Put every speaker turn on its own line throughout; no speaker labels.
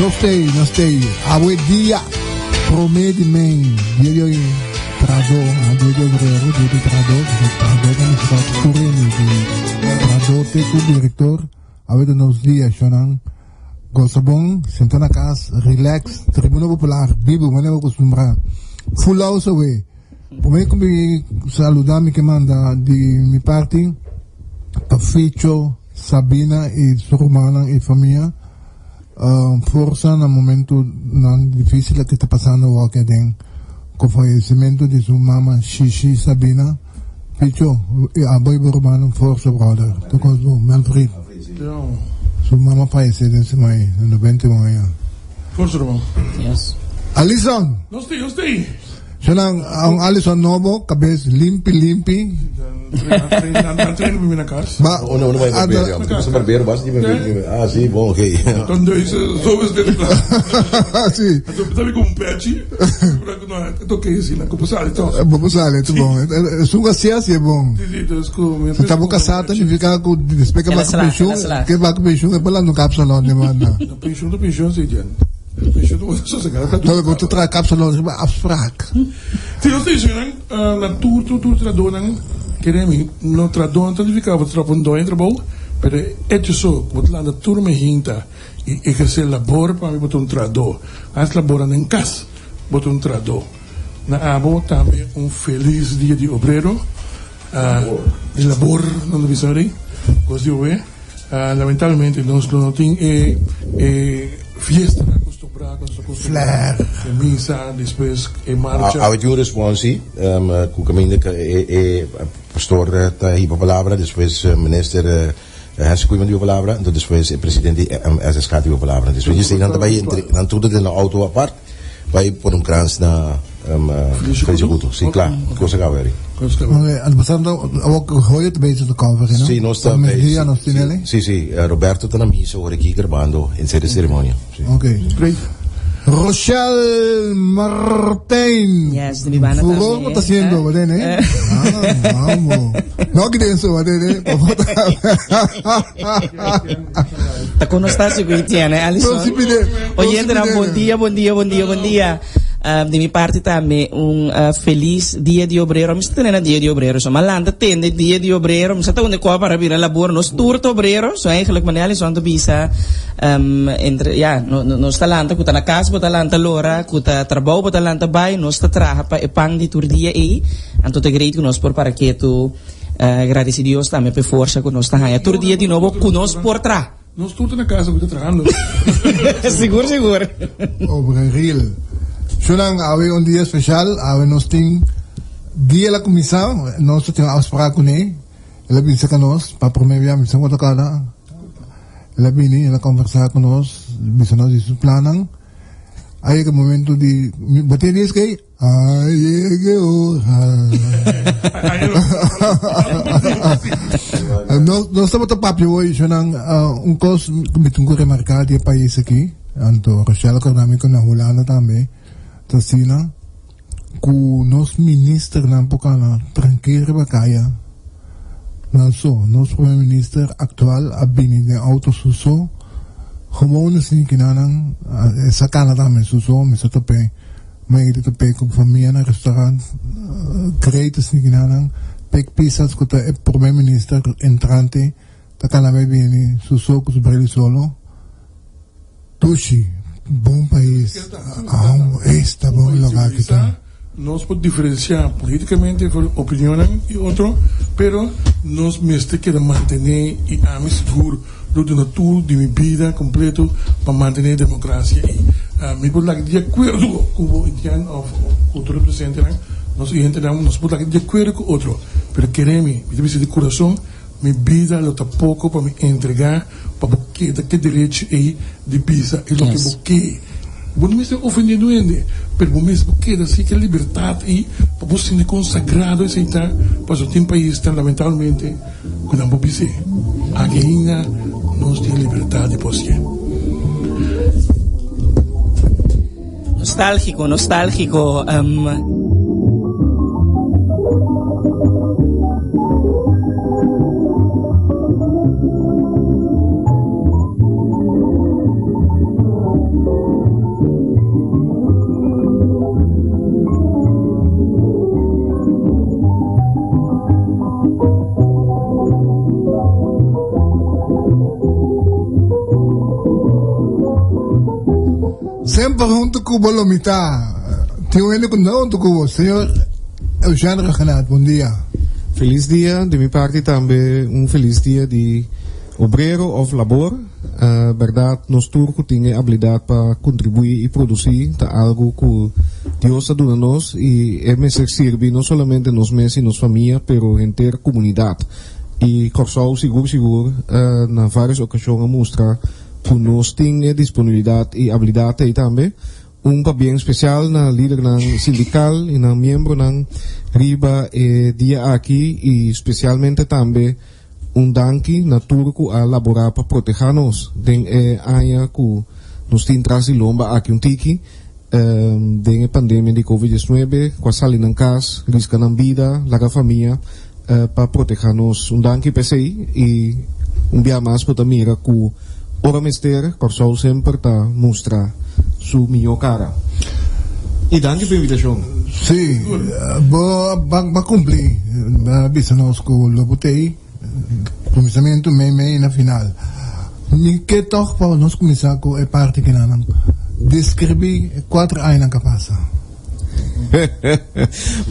não sei. A dia promete men, dia trado, dia obrero, dia trado kan sa kureni trado te ku direktor, a nos dias chonan. Gosabong, senta na casa, relax, Tribuna Popular, bibo, maneira acostumbrada. Full house away. Por mim, como saludar me que manda de minha parte, Paficho, Sabina e sua irmã e família, força no momento não difícil que está passando o que tem, com o falecimento de sua mama, Xixi Sabina. Picho, a boa irmã, força, brother. Tu com Melfrid. Sua mama faleceu nesse mês, no 91 anos.
Força, irmão.
Yes. Alison!
Não sei.
Senang ang Alison Novo, cabeça limpi.
Treino para minha casa.
Não vai barbeiro. Você barbeiro, basta de barbeiro. Ah, sim, bom, ok.
Então, soube dele para.
Sim.
Sabe como um pet? Eu toquei assim, na compulsada, então.
Compulsada, é bom. Suga se é bom. Você tá boca sata, de ficar com despeca para o peixão, que vai com o peixão, é para lá no cápsula, né, mano?
No peixão, sei, Diana.
Então, vou trazer a cápsula de afspraak.
Sim, eu sei, na tour tradona, queremos, no tradona, então ficava trapando em trabalho, mas é isso, vou lá na tour me hinta, e exercer labor para mim, botar trador. As laboram em casa, botar trador. Na abo também feliz dia de obreiro, de labor, não deve ser, gosto de ver. Lamentavelmente, nós não temos fiesta
Flair.
Misa, depois marcha.
Há uma resposta, com o caminho que pastor da Hiba palavra, depois minister has cuidado de palavra, então depois presidente as escada de palavra. Depois você não vai entrar tudo dentro do auto a parte, vai por krans na Felicidade. Sim, claro, coisa que vai.
Ano passado, ook gehoord bezig te cover, não?
Sim, nós estamos. Sim, Roberto está na missa, agora aqui gravando em cerimônia.
Ok. Rochelle Martin.
Yes, de Bibana
também. Furo, está sendo, vai, né? Vamos. Não que tem isso, vai, né?
Tá conosco com Etienne, né, Alison? Oye, bom dia. De minha parte também feliz dia de obreiro. Me está tendo dia de obreiro. So malanda tende dia de obreiro. Me está onde coa para vir a labor. Nos turto obreiro. So eigenlijk maneira Alison to bisa entre nos talanta kuta na casa kuta talanta lora kuta trabalho kuta talanta bai nos está traha pa epang di tur dia e anto te great conosco por para que tu agradeci Deus também por força conosco tá tur dia de novo conosco por tra.
Nos turto na casa kuta trahando.
Seguro.
Obreiro. Zolang we een dia special, we nos ting dia la comissão, nós temos afspraak com ele. Ele vem com nós, para promover a missão da cada. Ele vem, ele conversar com nós, missão nós isso planang. Aí que momento de bater diz que aí que nós estamos a papo hoje, zolang coisa que me remarcar de país aqui, anto Rochelle econômico na Holanda também. Tasina, ku nos minister na pokana tranquilo bakaya. Nanso, nos primeiro minister actual abini de auto suso, gewoon assim que nanang essa cana também suso, me tope, me tope com família na restaurante, great assim que nanang, pek pisas kuta é primeiro minister entrante, ta cana me bini suso com o solo, tushi. Bom país. Está bom lugar que está.
Nós podemos diferenciar politicamente por opinião e outro, pero nós mesmo queremos manter e a mim seguro do tudo de minha vida completo para manter a democracia e me pode lá de acordo com o indiano ou outro representante nós entendemos nós pode lá de acordo com outro, pero queremos de coração minha vida lo tá pouco para me entregar para que da que direito aí de bisa e lo que porque bom mesmo ofendendo ele pero bom mesmo que assim que liberdade e para você ser consagrado assim tá para o tempo país tão lamentavelmente quando não pode ser ainda nós tem liberdade por si
nostálgico
Sempre junto com o Bolomita. Tenho ele com o senhor Eugene Rhuggenaath. Bom dia.
Feliz dia, de minha parte também feliz dia de obrero of labor. Verdade, nós turcos temos habilidade para contribuir e produzir algo que Deus está dando a nós e é me serve não somente nos meses e nos famílias, pero inteira comunidade. E Kòrsou seguro, na várias ocasiões mostra que nós temos disponibilidade e habilidade e também papel especial na líder sindical e na membro na riba dia aqui e especialmente também danke na turco a laborar para proteger-nos den área que nos tem trazido lomba aqui tiki den pandemia de Covid-19 com a sala em casa risca na vida larga família para proteger-nos danke para si e dia mais para mira que ora mester Kòrsou sempre está mostra su melhor cara. E danke pela invitação.
Sim, vou cumprir. Bisa nós com o Lobotei, começamento meio na final. E que toch para nós começar com a parte que não descrever 4 anos que passa.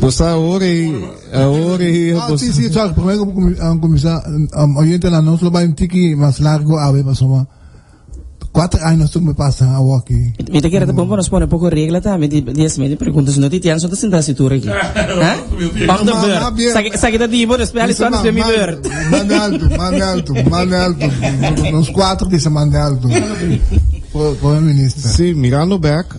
Você agora
sim, só primeiro começar orientar a nós vai um tique mais largo a ver passou 4 anos que me passa aqui.
Me te quero tá bom para nós pôr pouco regra tá, me de perguntas no titiano só tá sentar cintura aqui. Vamos ver. Sabe da dibo, especial só nos me ver.
Manda alto. Nos 4 disse manda alto. Por ministro.
Sim, mirando back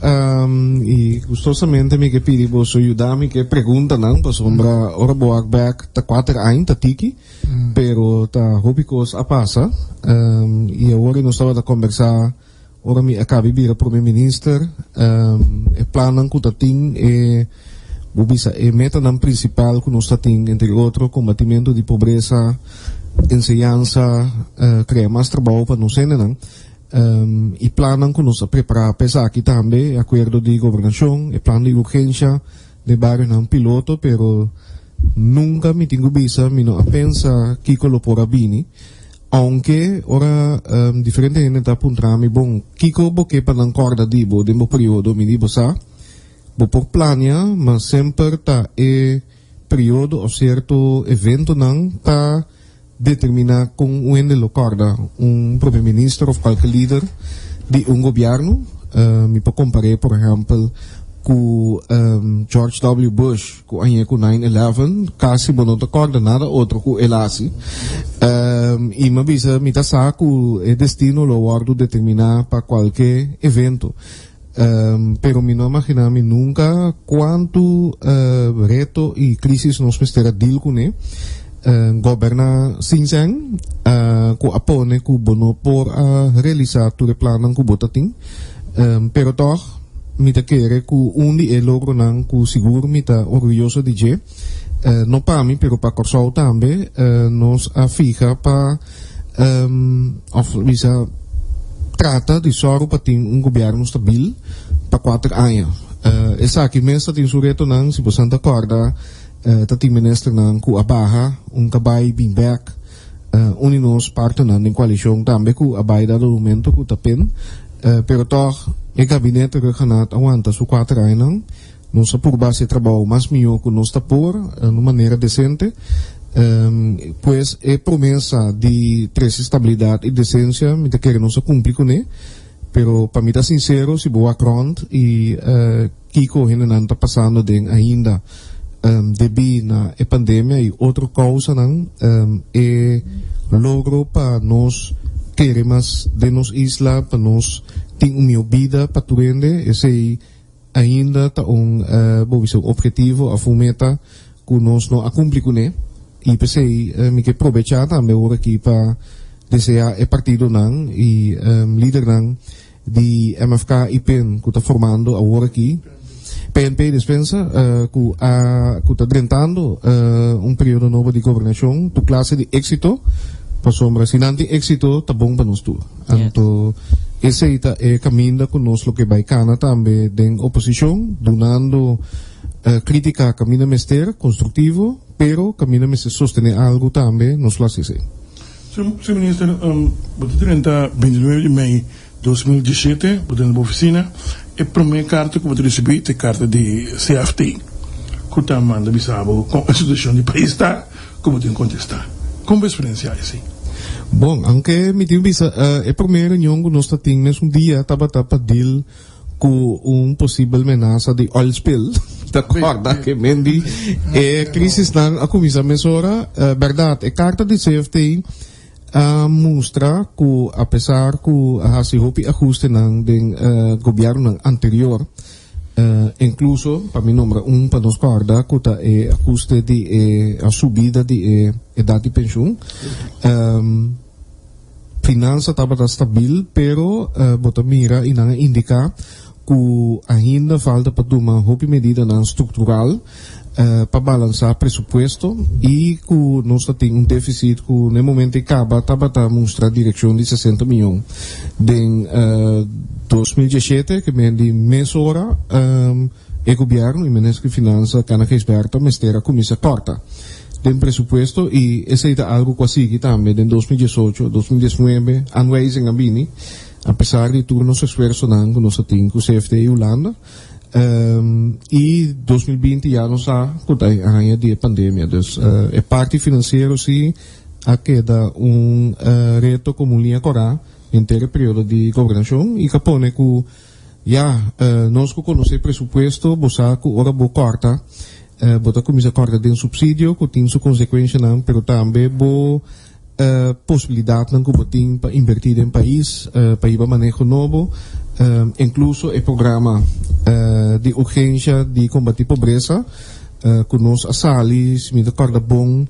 e gostosamente me que pedi você ajudar-me que pergunta não, para sombra ora boa back tá 4 anos tá tiki, pero tá hobicos a passa e agora nós estava a conversar ora me acabei vir para o ministro e planan que tá tem bobisa meta não principal que nós tá tem entre outros combatimento de pobreza, enseñanza, criar mais trabalho para nós não. E planan que nos preparar para aqui também acordo de governação e plano de urgência de barrio não piloto, pero nunca me tenho visa me não pensa que colopora bini aunque ora diferente gente está apuntando bom kiko boque para não corda dibo de meu período me dibo sa bo por plania mas sempre tá período ou certo evento não tá determinar com onde lo corda primeiro-ministro ou qualquer líder de governo me pode comparar por exemplo com George W. Bush com 9/11 quase não te corda nada outro com Elasi e me bisa me tá saco é destino lo wordu determinar para qualquer evento pero me não imaginava nunca quanto reto e crise nós precisamos deal com ele governa sincero ku apone ku bono por realizar tu planan ku botating pero toch mita quere ku undi e logro nan ku seguro mita orgulloso di je no pa mi pero pa Kòrsou tambe nos afija pa of visa trata di soro pating governo stabil pa 4 anos esa aqui mesmo tem sureto nan si Santa Corda tati minister ng kuabaha kabay bimbek uninos parte ng koalisyon tambe ku abay da momento ku tapin pero toch e gabinete Rhuggenaath aguanta su 4 anos não se por base trabalho mais melhor que nós tapor de maneira decente pues é promessa de estabilidade e decência me quer não se cumpre com ele pero para mim tá sincero se boa front e kiko hinan tá passando den ainda debi na pandemia e outra causa não é logro para nós queremos de nos isla para nós ter uma vida para tu rende esse ainda tá objetivo a fumeta que nós não a cumprir com ele e pensei me que aproveitar também agora aqui para desejar o partido não e líder não de MFK e PEN que está formando agora aqui PNP dispensa que está drentando período novo de governação tu classe de éxito para sombra se não tem éxito tá bom para nós tu então esse é caminho que nós lo que vai cana também den oposição donando crítica caminho mester construtivo pero caminho mester sostener algo também nos lo hace
Senhor Ministro, 29 de maio 2017, na oficina, a primeira carta que eu recebi é a carta de CFT, que está mandando bisabo com a situação do país está, como tem que contestar. Como experiência é assim?
Bom, aunque me digo bisa, a primeira reunião que nós tínhamos dia estava para deal com possível ameaça de oil spill, da corda que mendi crise na a comissão mesora, verdade, a carta de CFT mostra que apesar que a sihopi ajuste ng gobyerno anterior, incluso para mi nombra para nos corda que ta ajuste de a subida de edad de pensión, finança estava stabil, pero bota mira e não indica que ainda falta para tomar uma medida estrutural para balançar presupuesto e que nós temos déficit que no momento acaba a mostrar a direção de 60 milhões em 2017 que vem de mês hora o governo e o Ministério de Finanças que é esperto mas terá a comissão corta del presupuesto y ese es algo que sigue también en 2018, 2019, anuais en Abini, a pesar de todos los esfuerzos que nos tienen con CFT y Holanda, y 2020 ya nos ha año de pandemia. Entonces, el parte financiero sí ha quedado un reto como línea corá en el periodo de gobernación y que pone que ya nos conoce el presupuesto, bosa que ahora bo corta, bota comissão corta de subsídio que tem sua consequência não, pero também bo possibilidade não que botem para invertir em país para ir para manejo novo, incluso o programa de urgência de combater pobreza que nós asalis me corda bom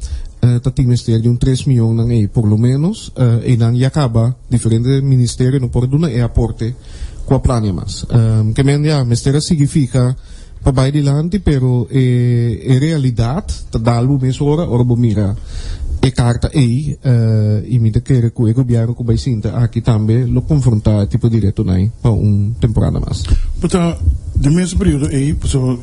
tá tem ministério de 3 milhões não é por lo menos e não já acaba diferente ministério não por duna é aporte com a plano mas que men já ministério significa para adelante, pero em realidade, dá algo mesmo ora mira, carta e me quer que o governo que vai sinta aqui também lo confrontar tipo direto né, para temporada mais.
Portanto, do mesmo período aí,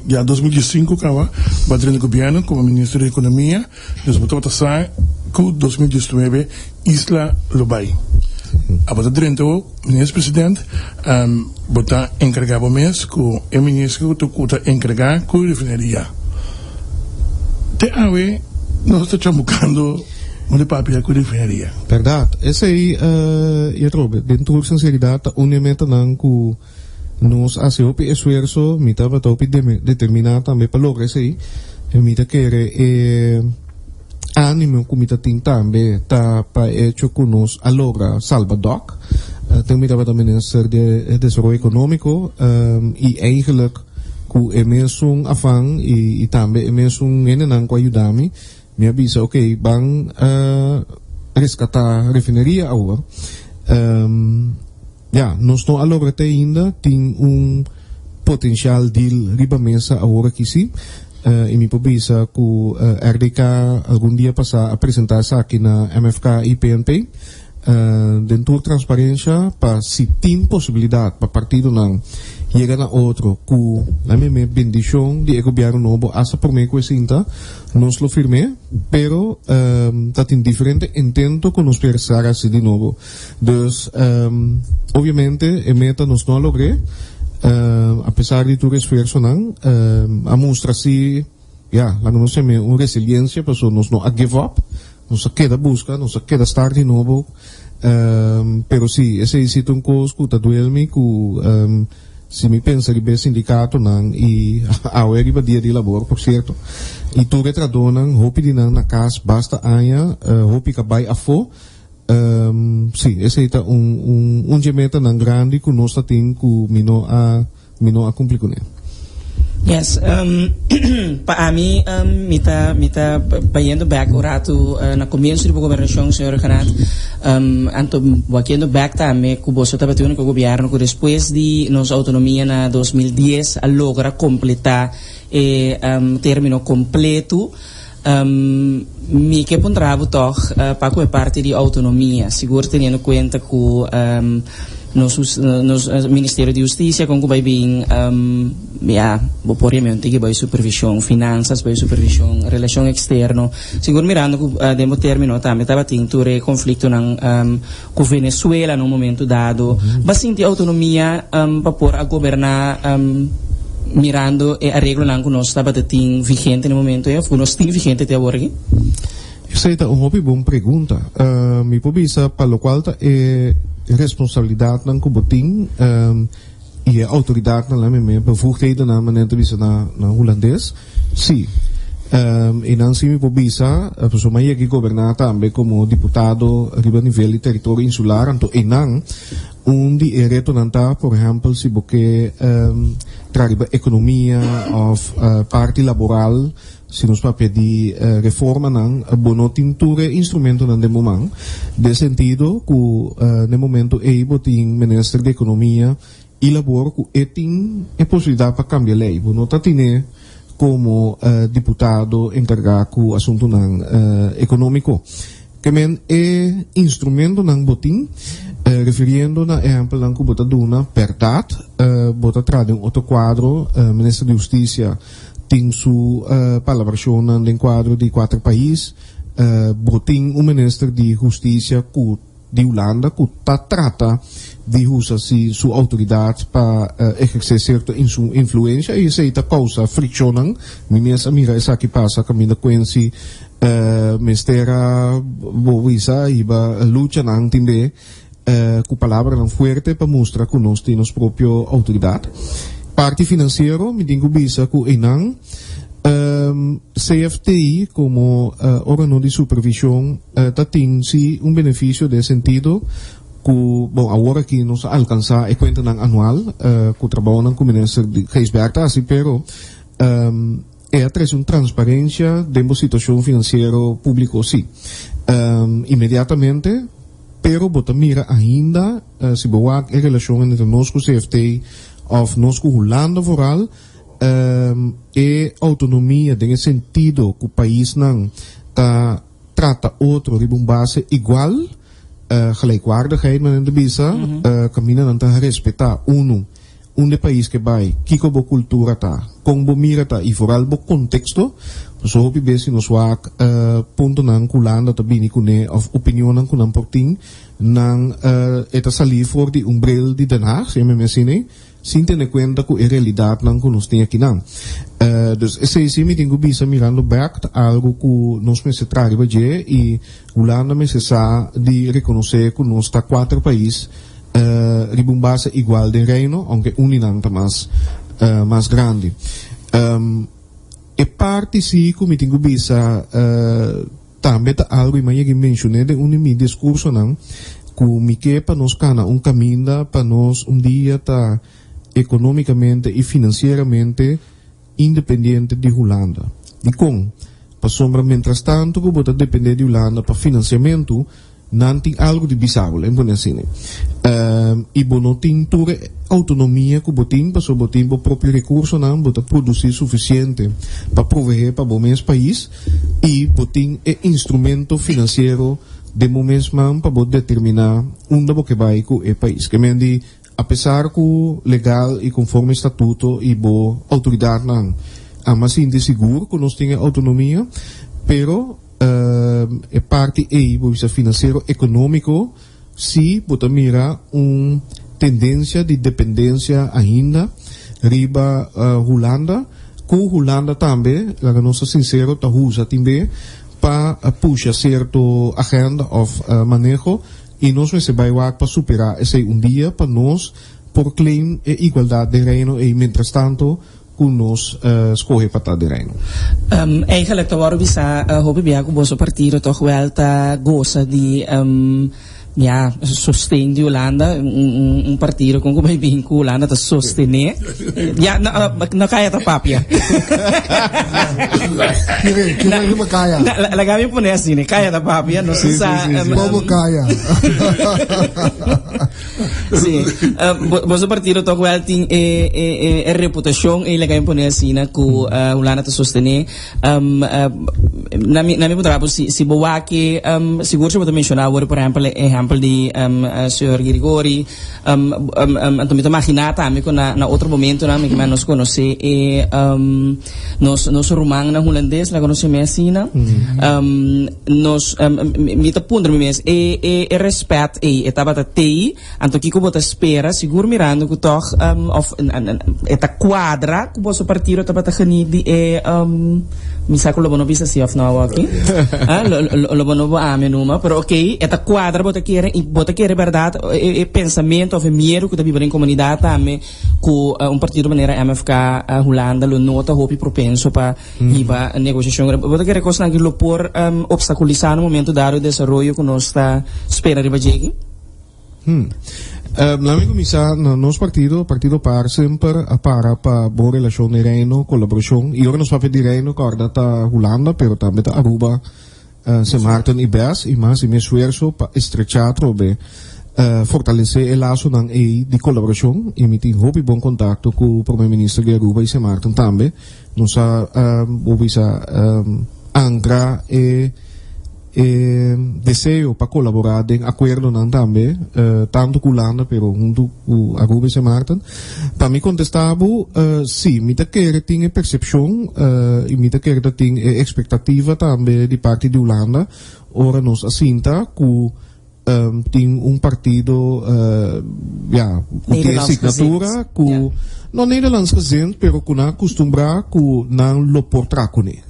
já 2005 acaba, batendo o governo como ministro da economia, nós botamos a sair com 2019 Isla Lobai. A bota dentro, o ministro-presidente bota encarregado o mês que o ministro que está encarregado com a refineria. Até agora, nós estamos buscando um papel com a refineria.
Verdade. Esse aí, eu trouxe, dentro da sinceridade, unicamente não que nós hacemos o esforço, me estava determinado também para lograr isso aí, me quer ânimo como tem também tá para hecho que nos alogra Salvador também estava também Ministério de Desenvolvimento Econômico e eigenlijk que é mesmo afang e também é mesmo nenhum que ajudar-me me avisa ok vão resgatar a refineria agora nós não alogra ainda tem potencial de riba mesa agora que sim e me pubisa que RDK algum dia passar a apresentar-se aqui na MFK e PNP dentro da transparência para se tem possibilidade para partido não chegar a outro que a minha bendição de governo novo essa por mim que sinta nós lo firme pero está tem diferente intento que nos pensar assim de novo então obviamente a meta nós não logrei apesar de todo esforço não a mostra se lá nós temos uma resiliência para nós não give up nós queda busca nós queda estar de novo pero sim esse é um coisa que está doendo-me que se me pensa que bem sindicato não e agora é dia de labor por certo e tu retrador não hope de não na casa basta aia hope que vai a fo sim, esse é meta não grande que nós temos que mino a cumprir com ele.
Yes, para mim, me tá payendo back o rato na começo da governação, senhor Rhugenaath, anto voltando back também que você estava tendo com o governo que depois de nossa autonomia na 2010 a logra completar término completo me que pontrava toch para que parte de autonomia seguro tendo em conta que nos Ministério de Justiça com que vai vir obviamente que vai supervisão finanças, vai supervisão relação externo, seguro mirando que demo termino também estava tendo conflito com Venezuela no momento dado, bastante autonomia para por a governar mirando e arreglo que nós estava vigente no momento e nós tem vigente até agora aqui.
Essa é uma boa pergunta. Me pobisa para o qual é responsabilidade não kuboting e a autoridade não é mesmo bevoegdheden na maneira de na holandês. Sim. E não se me pobisa, pessoa mais que governar também como deputado riba nivel e território insular, então e não direito não tá, por exemplo, se porque traga economia of parte laboral, se nos para pedir reforma não, bono tintura instrumento não de momento, de sentido que no momento é botin ministro de economia e labor que tem a possibilidade para cambiar lei, bono tá tine como deputado encarregado com assunto não econômico, que men é instrumento não botin referindo na exemplo não que bota duna verdade, bota trade outro quadro, ministro de Justiça tem sua palavração no quadro de 4 países, botin ministro de Justiça de Holanda que trata de usar sua autoridade para exercer certa influência e isso aí causa fricção, minha mira essa que passa caminho conhece mistera boisa Hiba luta não também com palavra não forte para mostrar que nós temos própria autoridade. Parte financeiro, me digo bisa que não CFTI como órgão de supervisão tem sim benefício de sentido que bom agora que nós alcançar a conta anual que trabalham com o ministro de Geisberta assim pero é traz transparência de situação financeira público sim imediatamente pero bota mira ainda se boa em relação entre nós com o CFTI of nós com Holanda vooral e autonomia em sentido que o país não trata outro de base igual gelijkwaardigheid men de bisa camina não tá respeitar de país que vai que como cultura tá como mira tá e vooral bo contexto so hopi besi nos wak punto nang Holanda tabini kune of opinion nang kunang porting nang eta sali for di umbrel di Den Haag se me sine sin tener cuenta que es realidad não que nós tem aqui não. Dus esse me tenho bisa mirando back algo que nós me se traga hoje e Holanda me se sa de reconhecer que nós está 4 países ribumbase igual de reino, aunque uninanta mais grande. E parte sim que me tenho bisa também tá algo mais que mencionei de meu discurso não que me quer para nós cana caminho para nós dia tá economicamente e financeiramente independente de Holanda. E com, para sombra, mientras tanto, que pode depender de Holanda para financiamento, não tem algo de bizarro, é bom assim. E não tem toda autonomia que botem, para botem o próprio recurso, não pode produzir suficiente para prover para o mesmo país e botem instrumento financeiro de momento para poder determinar onde que vai com o país. Que mendi apesar que legal e conforme estatuto e boa autoridade não mas sim de seguro que nós temos autonomia pero é parte aí bolsa financeiro econômico se bota mira tendência de dependência ainda riba Holanda que Holanda também lá que nós sincero tá usa também para puxar certo agenda of manejo e nós se vai para superar esse dia para nós por claim e igualdade de reino e mientras tanto com nós escolhe para de reino.
Eigenlijk agora bisa hoop ik que o partido toch wel goza de sostegno di Holanda, un partito con come vinco Holanda da sostenere. No kaya ta papia.
Kira kaya.
La kami po nesi ne kaya ta papia, no se sa.
Bobo kaya.
Sim. Você partido to wel ting reputação e legal impone assim na ku ulana te sostener na mi potrà si boa que seguro se você mencionar por exemplo de senhor Grigori então me imaginar também na outro momento na me nos conhecer e nos romano na holandês la conhecemos assim na nos me te punto me mes e respeito e estava tei anto que como te espera seguro mirando que toch of eta quadra que posso partir estava te genidi e mi sa que lo bono bisa si of now aqui lo bono bo ame numa pero ok eta quadra bota querer verdade e pensamento of medo que te viver em comunidade também com partido maneira MFK Holanda lo nota hopi propenso para Hiba negociação bota querer coisa que lo por obstaculizar no momento dado desenvolvimento que nós está espera riba jegi
Nami começar nos partido par sempre para boa relação de reino, colaboração. E agora nos papel de reino corda ta Holanda, pero também ta Aruba, Sint Maarten e Bes, e mais e esforço para estrechar trobe, fortalecer o laço nan de colaboração e me tem hobby bom contato com o primeiro-ministro de Aruba e Sint Maarten também. Nos ancra desejo para colaborar em acordo não também tanto com Holanda pero junto com Aruba e Sint Maarten para me contestava sim me quer ter percepção e me quer ter expectativa também de parte de Holanda ora nos assinta com tem partido com tem assinatura com não Nederlands gezin pero com na costumbrar com não lo portracone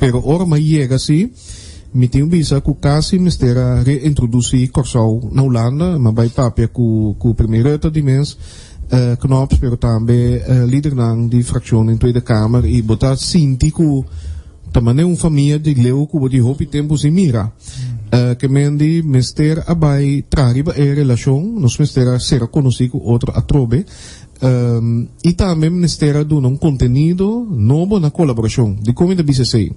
pero ora mas chega assim me tenho bisa que quase mistera reintroduzir Kòrsou na Holanda, mas vai papel com o primeiro de mês knops, pero também líder de fração em Tweede Kamer e botar sinti que também família de leu que de hopi tempo se mira que mendi mister abai trariba relação nos mistera ser conhecido outro atrobe e também mistera do conteúdo novo na colaboração de como da BCC.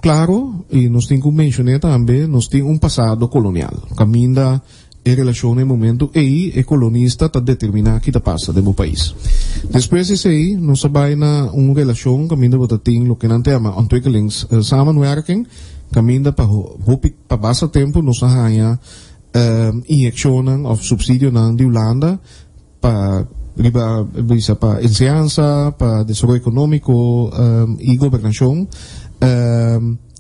Claro, e nós temos que mencionar também, nós temos passado colonial. Caminda em relação ao momento e o colonista está determinar o que passa no país. Depois disso aí, nós vai na uma relação, caminda para ter o que não tema ontwikkelingssamenwerking, caminda para basta tempo, nós arranha injecciones ou subsídio de Holanda para riba para enseñanza, para desarrollo económico y gobernación.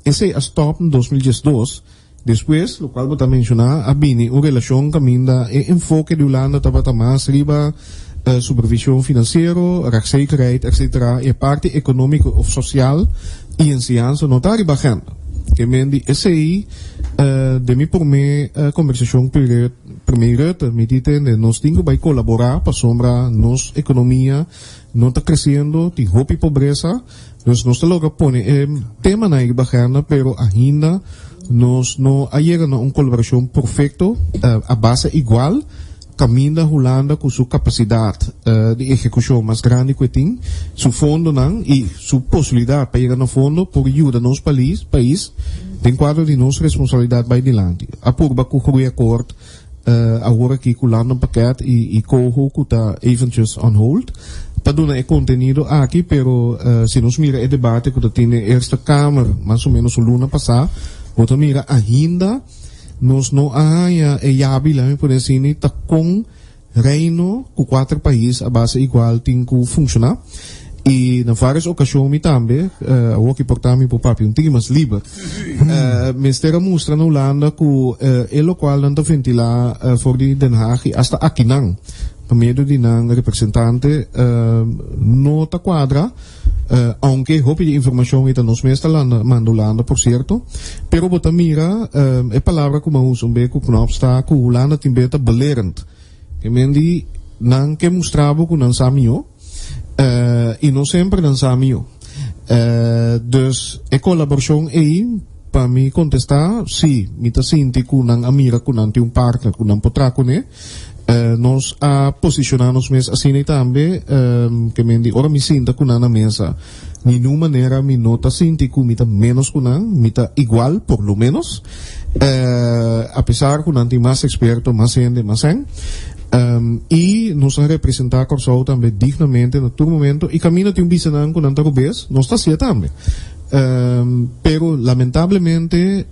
Ese stop en 2012. Después, lo cual voy a mencionar, habini una relación caminda enfoque de Holanda estaba más riba supervisión financiero, rechtszekerheid, etc. Y parte económico o social y enseñanza no está riba agenda. Que mendi esse de mi por me conversação primeiro me dite nós temos que colaborar para sombra nos economia não está crescendo tem roupa e pobreza nós logo põe tema na agenda pero ainda nós não chega a uma colaboração perfeita a base igual caminho da Holanda com sua capacidade de execução mais grande que tem, seu fundo não e sua possibilidade para chegar no fundo por ajuda nos país tem quadro de nossa responsabilidade vai adiante. A purba com o acordo agora aqui com o Holanda paquete e corro que está eventjes on hold para dar o conteúdo aqui, pero se nós mira o debate que tem na Eerste Kamer mais ou menos o luna passar, vamos mira ainda nós não há hábil por assim tá com reino com 4 países a base igual tem que funcionar e na várias ocasiões também o que portamos para papi um tigre mais livre ministério mostra na Holanda que o local não está ventilar for de Den Haag hasta aqui não para medo de não representante não está quadra aunque hope de informação está nos mestres manda Holanda por certo pero bota mira é palavra como usa beco que não está que Holanda tem beta belerend que mendi não que mostrava que não sabia e não sempre não sabia dus a colaboração aí para me contestar sim me está sentindo que não amira que não tem partner que não potrá com nós a posicionar-nos mesmo assim também que me ora me sinta com na mesa de nenhuma maneira me nota sinta que me tá menos com me tá igual por lo menos A pesar que nanti mais experto, mais gente, mais e nos representar Kòrsou também dignamente no todo momento e caminho de bisanan com nanta rubês, não está certo também. Pero lamentavelmente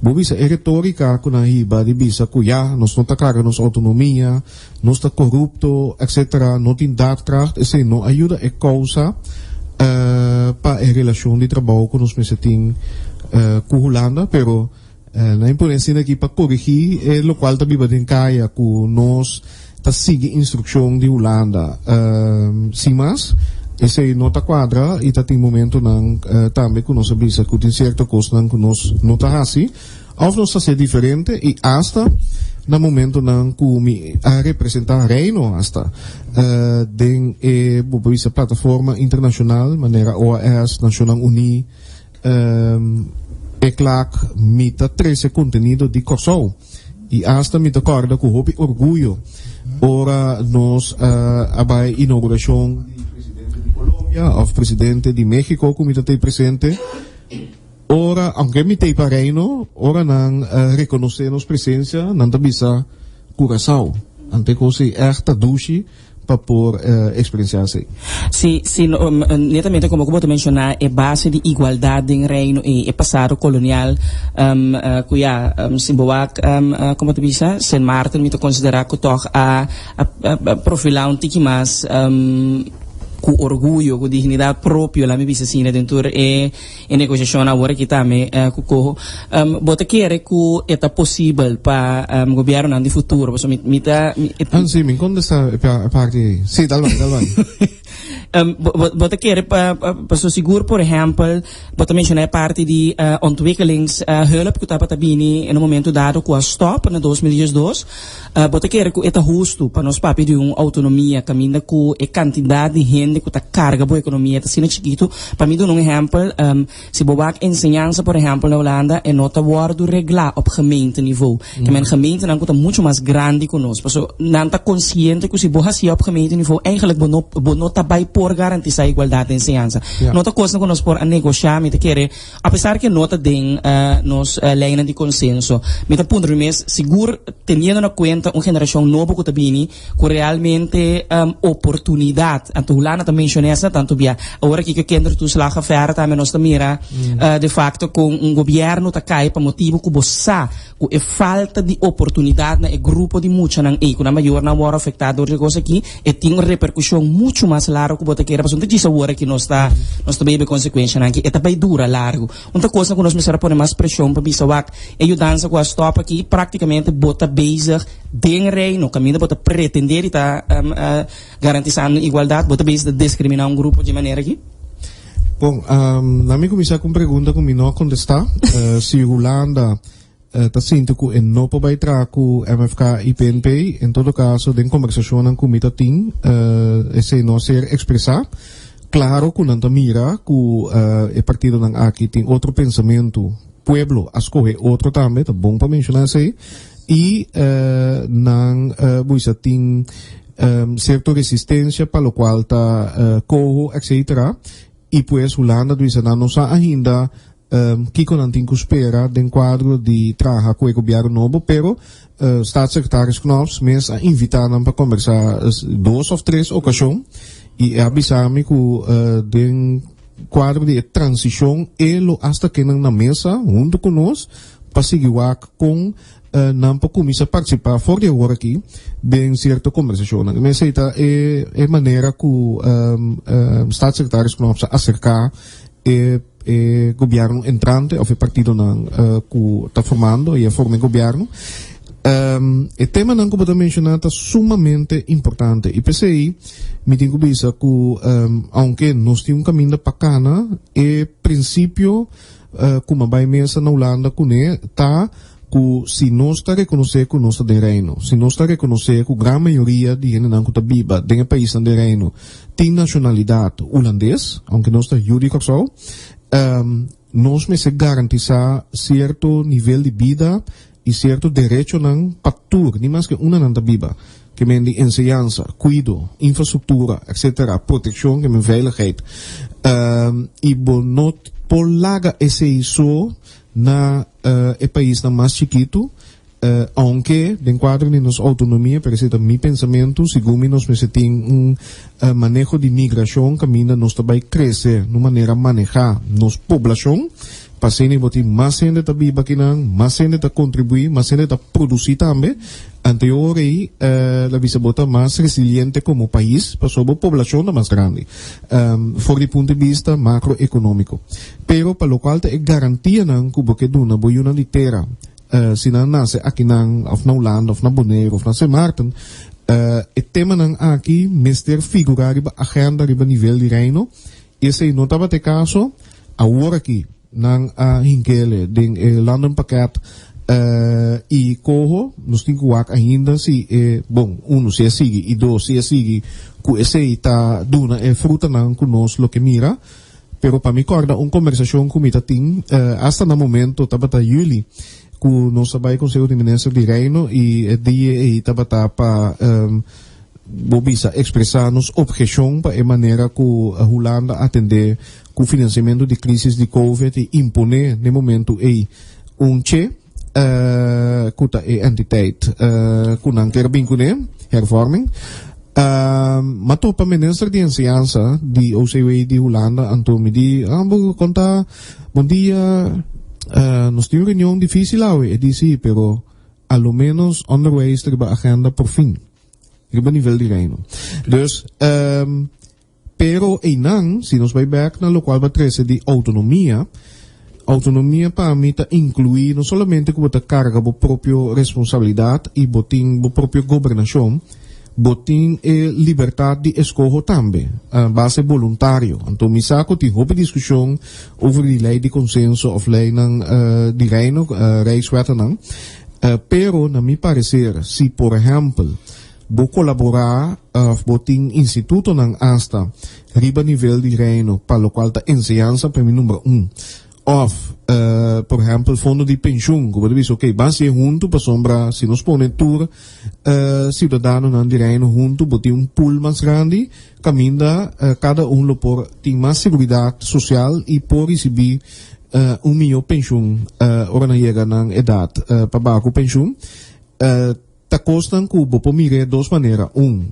Bobisa é retórica com a Hiba de bisa cuya nós não tá cara nos autonomia, nós tá corrupto, etc. Não tem daadkracht, esse não ajuda é causa para a relação de trabalho que nós mesetim com Holanda, pero na importância aqui para corrigir é o qual também vai caia que nós tá seguir instrução de Holanda, sim mas esse nota quadra e tá tem momento não também que nós bisa que tem certa coisa não que nós não tá assim, ou nós tá ser diferente e hasta no momento não que a representar reino hasta den bisa plataforma internacional maneira OAS Nacional Uni claro, mita 13 contenido de Kòrsou e hasta mita corda com hopi orgulho ora nós a inauguração do presidente de Colômbia ou presidente de México como mita tem presente ora aunque mita para reino ora não reconhecemos presença não tá bisa Curaçao ante coisa erta dushi para por experienciarse.
Sim, netamente como eu mencionar, é base de igualdade em reino e passado colonial, cuya simboak, como tu bisa, Saint Martin me considerar que toca a profilar tiki mais com orgulho, com dignidade própria, lá me bisa assim dentro e negociação agora que também com bota querer que é possível para governo no futuro, porque
sim, me conta essa parte, sim, dá bem.
Bota querer para seguro, por exemplo, bota mencionar parte de ontwikkelingshulp que está para bini no momento dado com a stop na 2012, bota querer que é justo para nós papi de autonomia, caminha com a quantidade de gente que está carga boa economia, está sendo chiquito, para mim dar exemplo, se bobak ensinança, por exemplo, na Holanda, é nota wordu reglar op gemeente niveau, que men gemeente não está muito mais grande que nós, porque não está consciente que se boa assim op gemeente niveau, eigenlijk bonota vai por garantizar a igualdade de ensinança. Nota coisa que nós por negociar, me querer, apesar que nota den nos linha de consenso, me tá ponto mês seguro tendo na conta uma geração nova que tá vindo, que realmente oportunidade, a Holanda também menciona essa tanto via, agora que quando tu slaga ferra também nós mira de facto com governo tá cai para motivo que bossa, que é falta de oportunidade na grupo de muita na e na maior na hora afetado de coisa aqui e tem uma repercussão muito mais larga que bota que era para onde disso agora que nós bebe consequência aqui é também dura largo outra coisa que nós me será pôr mais pressão para bisawak é ajudança com a stop aqui praticamente bota basic den reino caminho bota pretender e tá garantizando igualdade bota base de discriminar grupo de maneira aqui.
Bom, na minha comissão com pergunta que me não contestar se Holanda tá sinto que não pode entrar com MFK e PNP em todo caso de conversação com mita tem esse não ser expressar claro que não mira que o partido não aqui tem outro pensamento pueblo a escolher outro também tá bom para mencionar isso e não buisa tem certa resistência para o qual tá corro etc e pues Holanda diz não sa ainda que não tem que esperar de quadro de trabalhar com o governo novo, pero staatssecretaris Knops mes a invitaram para conversar 2 ou 3 ocasiões e avisar-me que de quadro de transição ele hasta que na mesa junto conosco para seguir com não para começar a participar fora de agora aqui de certa conversação. Mas é maneira que staatssecretaris Knops acercar governo entrante ou partido que está formando e a forma de governo. O tema que eu vou mencionar está sumamente importante e pensei me tenho que dizer que aunque nós temos caminho bacana e princípio como vai mesa na Holanda está que se nós está reconhecer que nós está de reino, se nós está reconhecer que a grande maioria de gente não está viva dentro do país de reino tem nacionalidade holandês, aunque nós está Eugene Rhuggenaath, nós me se garantizar certo nível de vida e certo direito não para nem mais que uma não está viva, que men de ensinança, cuido, infraestrutura, etc., proteção, que men veiligheid, e por laga esse isso na o país na mais chiquito, aunque de quadro de nossa autonomia, por exemplo, meu pensamento, segundo nós tem manejo de migração, caminha nós também crescer, de maneira manejar nossa população, para ser botar mais gente a viver aqui, mais gente a contribuir, mais gente a produzir também, anterior aí, a visa botar mais resiliente como país, para sobre a população mais grande, for do ponto de vista macroeconômico. Pero para o qual é garantia não que porque duna boiuna de terra, se não nasce aqui não, of na Holanda, of na Bonaire, of na Sint Maarten, o tema não aqui, mister figurar riba agenda riba nível de reino, esse não estava te caso, agora aqui, nang hinkele ding London pakket e corro nos cinco wak ainda se bom uno se sigue e dois se sigue ku esse tá duna fruta nang kunos lo que mira pero para mim corda conversação com mita ting hasta no momento tabata Juli ku nos sabay conselho de ministro de reino e dia e tabata pa bobisa expressar nos objeção para a maneira que a Holanda atender com o financiamento de crise de Covid e imponer no momento che kuta entiteit kunang kerbingkune hervorming matopa minister de enseñanza de OCW de Holanda Antomi di conta bom dia nos tem reunião difícil e disse pero a lo menos underways riba agenda por fim riba nível de reino dus pero inang, se nos vai back na lo qual betrece de autonomia para mim tá incluir não somente como tá carga bo próprio responsabilidade e botin bo próprio governação, botin liberdade de escolha também, base voluntário. Então me saco tem houve discussão over die lei de consenso of lei nang de reino Rijkswet nang, pero na mi parecer, se por exemplo vou colaborar botin instituto nang asta riba nível de reino para o qual tá enseñanza para mim número 1 of por exemplo fundo de pensão como diz ok base junto para sombra se nos põe tour cidadano nang de reino junto botin pool mais grande caminda cada lo por tem mais seguridade social e por receber melhor pensão ora na chega nang idade para baixo pensão ta costan cubo po mire dos maneiras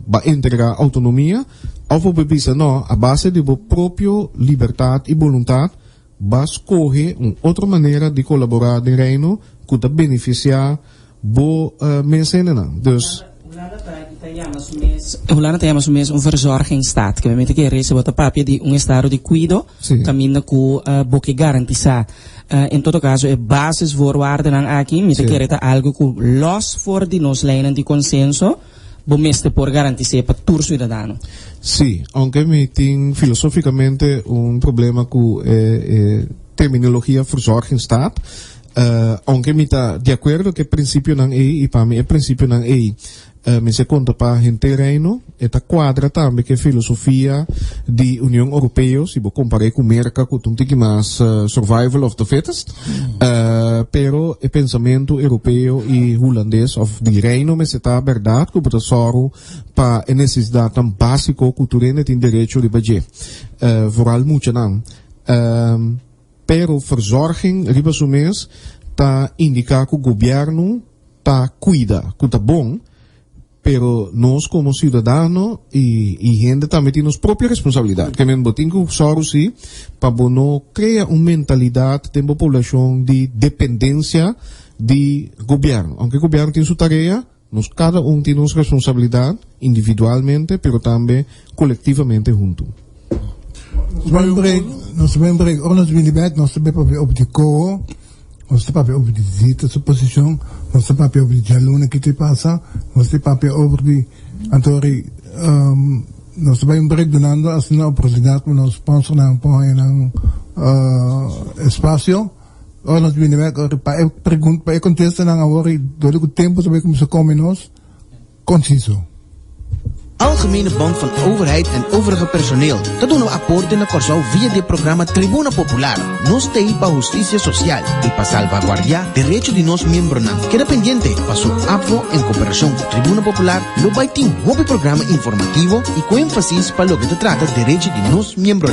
va entregar autonomia ou bebisa no a base de bo próprio liberdade e vontade va escolher outra maneira de colaborar de reino que ta beneficiar bo mensen dus
Holanda temos mesmo verzorgingsstaat que me que rece bota papia de estado de cuido caminha com boque garantizar em todo caso é basis voorwaarden aqui me que reta algo que los for de nos lijnen de consenso bomeste por garantir para todo cidadão.
Sim, aunque me tem filosoficamente problema com terminologia verzorgingsstaat, aunque me está de acordo que princípio não e para mim é princípio não me se conta para gente reino esta quadra também que filosofia de União Europeia se vou comparar com América que tem que mais survival of the fittest pero o pensamento europeu e holandês of de reino me se está verdade que o soro para a necessidade tão básica cultural tem direito de budget vooral muito não pero verzorging riba sumes tá indicar que o governo tá cuida que tá bom pero nós como cidadano e gente também temos própria responsabilidade que mesmo tem que usar sim para não criar uma mentalidade de uma população de dependência de governo aunque o governo tem sua tarefa nós cada tem nossa responsabilidade individualmente pero também coletivamente junto
nós vamos break nós vamos op de cor nós temos over de visita sua posição nós temos over de jaluna que te passa nós temos over de antori nós vamos break donando a sua oportunidade para nós sponsor na um espaço ou nós vamos ver para pergunta para contestar na hora durante o tempo saber como se come nós conciso.
Algemene Bank van Overheid en overige personeel. Dat doen we akkoord in de Kòrsou via het programa Tribuna Popular. Nos te para justicia social y para salvaguardar derecho de nos miembros. Queda pendiente para su apoyo en cooperación con Tribuna Popular. Lo baiting un programa informativo y con énfasis para lo que te trata derecho de nos miembros.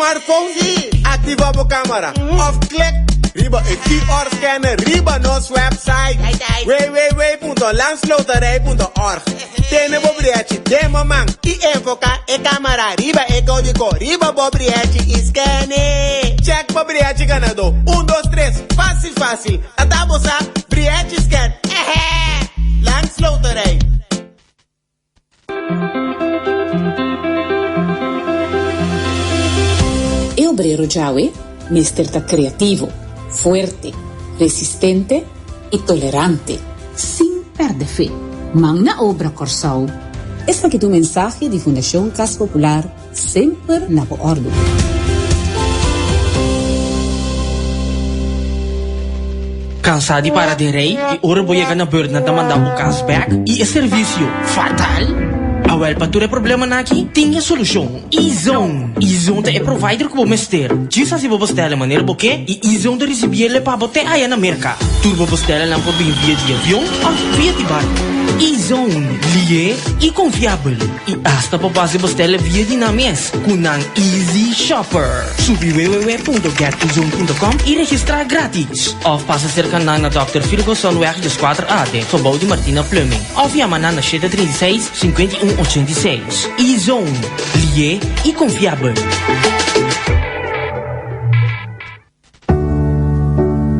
smartphone, activa a câmera, of click, riba e QR scanner, riba nos website, www.landsloterij.org. Tiene bobriete, demo man, e enfoca e câmera, riba e código, riba bobriete e scanner. Check bobriete ganador, 1, 2, 3, fácil, atabosa, briete scan, Landsloterij.
E obreiro Jawe, mister criativo, fuerte, resistente e tolerante, sem perder fé. Mas na obra Kòrsou, esta aqui é o mensagem de Fundação Casa Popular, sempre na wordu.
Cansado de parar de rei e ora vou chegar na bird na mandar o cashback e o serviço fatal? Awel, para tu problema aqui, tem a solução. EZone é provider que vou mester. Diz assim vou postar a maneira porque e EZone de receber ele para botar aí na merca. Tu vou postar lá por bem via de avião ou via de barco. EZone, lié e confiável. E hasta para fazer postar via de na mes, com um Easy Shopper. Subi www.getezone.com e registrar grátis. Of passa a ser canal na Dr. Ferguson weg de 4AD, gebouw de Martina Plumbing. Of via manana 736 5186. EZone, lié e confiável.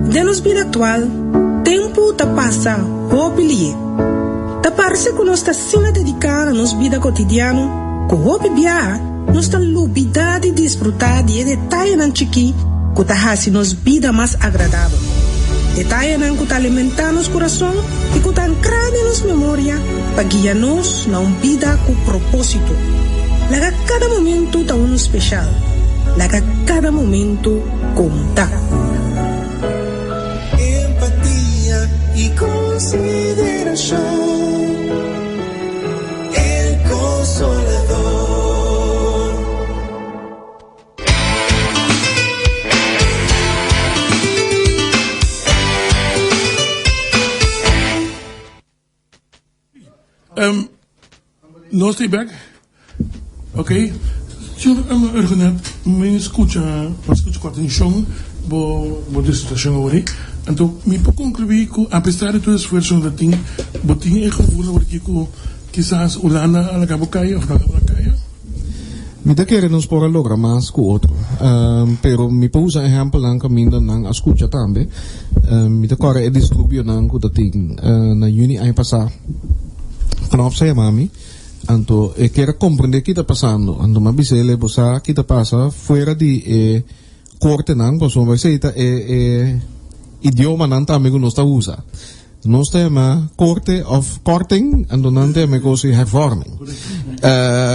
De nos vida atual, tempo tá passa, roupa lié. Tá parece que nós tá sina dedicar a nos vida cotidiano, com roupa biá, nós tá lubida de desfrutar de detalhe nan chiqui, que tá hasi nos vida mais agradável. Detalhe nan que tá alimentar nos coração e que tá ancrado nos memória, para guiar nos na vida com propósito. Laga cada momento tá um especial. Laga cada momento conta.
Empatia e consideração. El Consolador.
No estoy back. Ok. Senhor Rhugenaath, me escuta com atenção, vou situação agora. Então, me para concluir que, apesar de todo o esforço que tem, vou ter o gevoel que quizás o lana a la cabo caia ou na cabo caia.
Me da querer nos por lograr mais que outro, pero me para usar exemplo lang caminho nang escuta também, me da corre é distribuir nang que da ting na uni aí passar, knop saya mami. Anto quero compreender o que está passando. Anto uma bisele bosa o que está passando fora de corte não, posso vai ser idioma não também que nós está usa. Nós temos corte of corting, anto não temos coisa hervorming.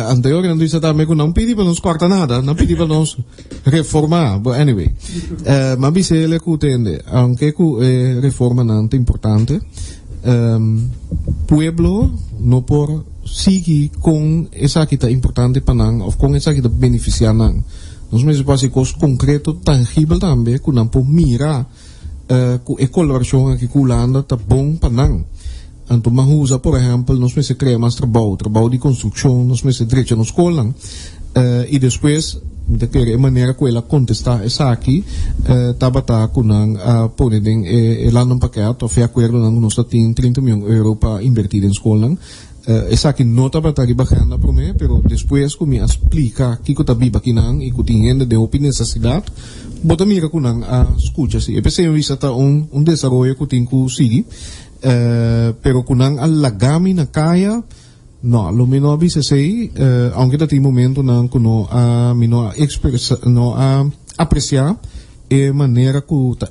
Anterior não disse também que não pedi para nós cortar nada, não pedi para nós reformar. But anyway, mas bisele que entende, aunque que reforma não é importante, pueblo não por sigue com essa que está importante para nós, ou com essa que está beneficiar nós. Nós mesmos fazemos coisas concretas, tangíveis também, que não podemos mirar, que a colaboração aqui com o Holanda está bom para nós. Então, mas usa, por exemplo, nós mesmos criamos trabalho de construção, nós mesmos direito na escola, e depois, de maneira que ela contestar essa aqui, está com nós, por exemplo, lá no paquete, ou foi acordo nós temos 30 milhões de euros para invertir em escola. Essa aqui não está para bacana para mim, mas depois que me explica que está viva aqui não e que tem de opinião nessa cidade, bota mira que não escuta se. Eu pensei que isso está desenvolvimento que tem que seguir, pero que não alagami na caia, não, lo menos avisa sei, aunque tem momento não que não apreciar a maneira que está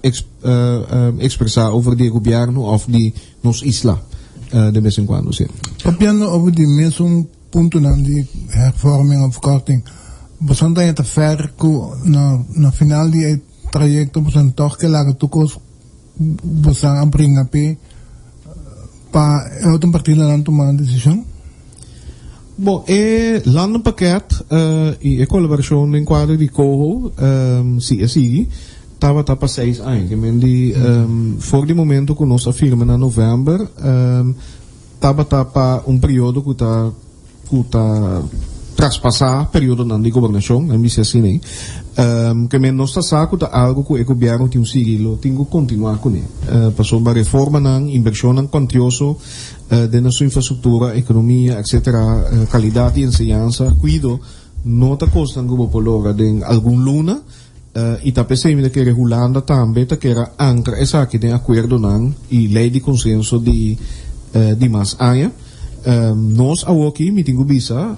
expressar over de governo ou de nos isla. De vez em quando, sim.
Papiando over die mesmo ponto de hervorming of korting, você não tem ver que no final do trajecto você toch que lá tu cos você abringa para outra partida lá tomar uma decisão.
Bom, lá no paquete e a colaboração em quadro de Coho, sim, estava para 6 anos. Voor die momento que nós afirma na novembro, estava para período que está traspasar período de governação, a mim assim, que men não está saco de algo que o governo tem seguido, tem que continuar com ele. Passou uma reforma, inversão quantioso de nossa infraestrutura, economia, etc., qualidade de ensinança, cuido, não está custando como polora de algum luna, e está pensando que regulando também, que era ancra essa aqui de acordo e lei de consenso de mais aia. Nós aqui me tenho visa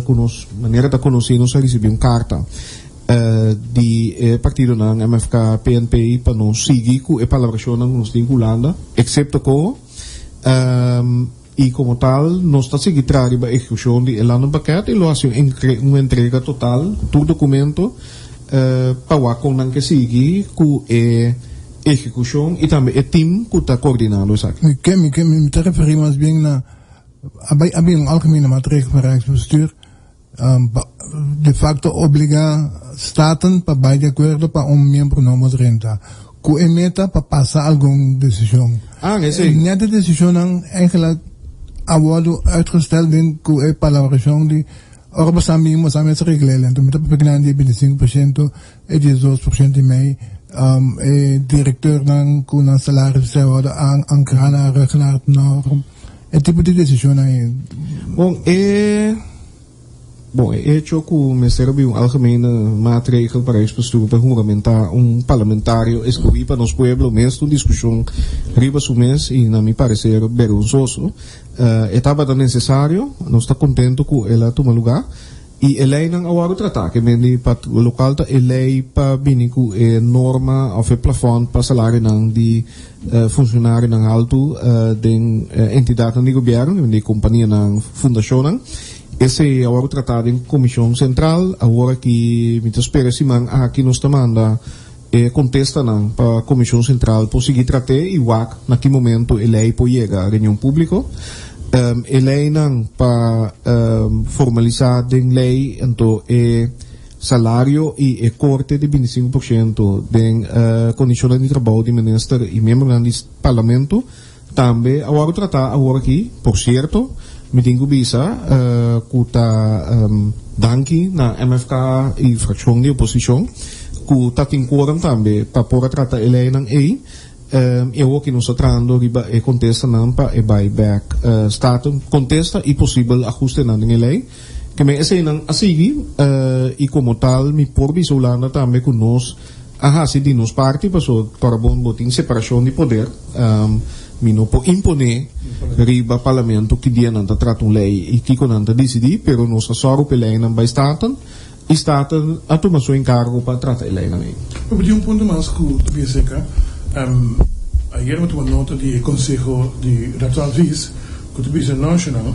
com nos maneira de conhecer nós recebemos carta de partido nan MFK PNP para nós seguir com a palabração nós tem Holanda excepto com e como tal nós está seguir trabalhando a execução de lá no paquete e lo hace uma entrega total todo documento para com nan que seguir com execução e também o time que está coordenando isso aqui.
Me te referir mais bem na Había un algemene maatregel van Rijksbestuur de facto obliga staten para de acuerdo para miembro no de renta que emeta para pasar alguna decisión. Net de decisión eigenlijk worden uitgesteld in que palabración de ahora mismo se regelen entonces beginnen die 25% e 12% in mei directeur dan con salaris se worden aan krana Rhuggenaath norm. É tipo de decisão aí.
Bom, é hecho que o Ministério de algemene maatregel para Rijksbestuur para juramentar parlamentário escolhido para nos pueblos, mesmo discussão riba mês e na minha parecer vergonzoso. Estava necessário, nós está contento que ela toma lugar e a lei não agora tratar que vem para o local a lei para vir com norma ou plafond para salário de funcionário alto de entidade de governo de companhia fundação esse agora tratado em comissão central agora que me espera siman aqui nos manda contesta para a comissão central para seguir tratar e naquele momento a lei pode chegar à reunião pública. A lei não para formalizar a lei então salário e corte de 25% de condições de trabalho de ministro e membro do parlamento também agora tratar agora aqui por certo me tenho visa que está danke na MFK e fração de oposição que está tem quórum também para poder tratar a lei não eu aqui nos tratando riba e contesta não para e buyback status contesta e possível ajuste na lei que me esse não assim e como tal me por Holanda também com nós se de nos parte para bom botin separação de poder me não pode imponer riba parlamento que dia não trata uma lei e que não decidir pero nós só o lei não vai staten e staten a tomar seu encargo para tratar a lei não
eu pedi ponto mais que tu pensa que ayer me tomé nota del Consejo de Advies que tu dice nacional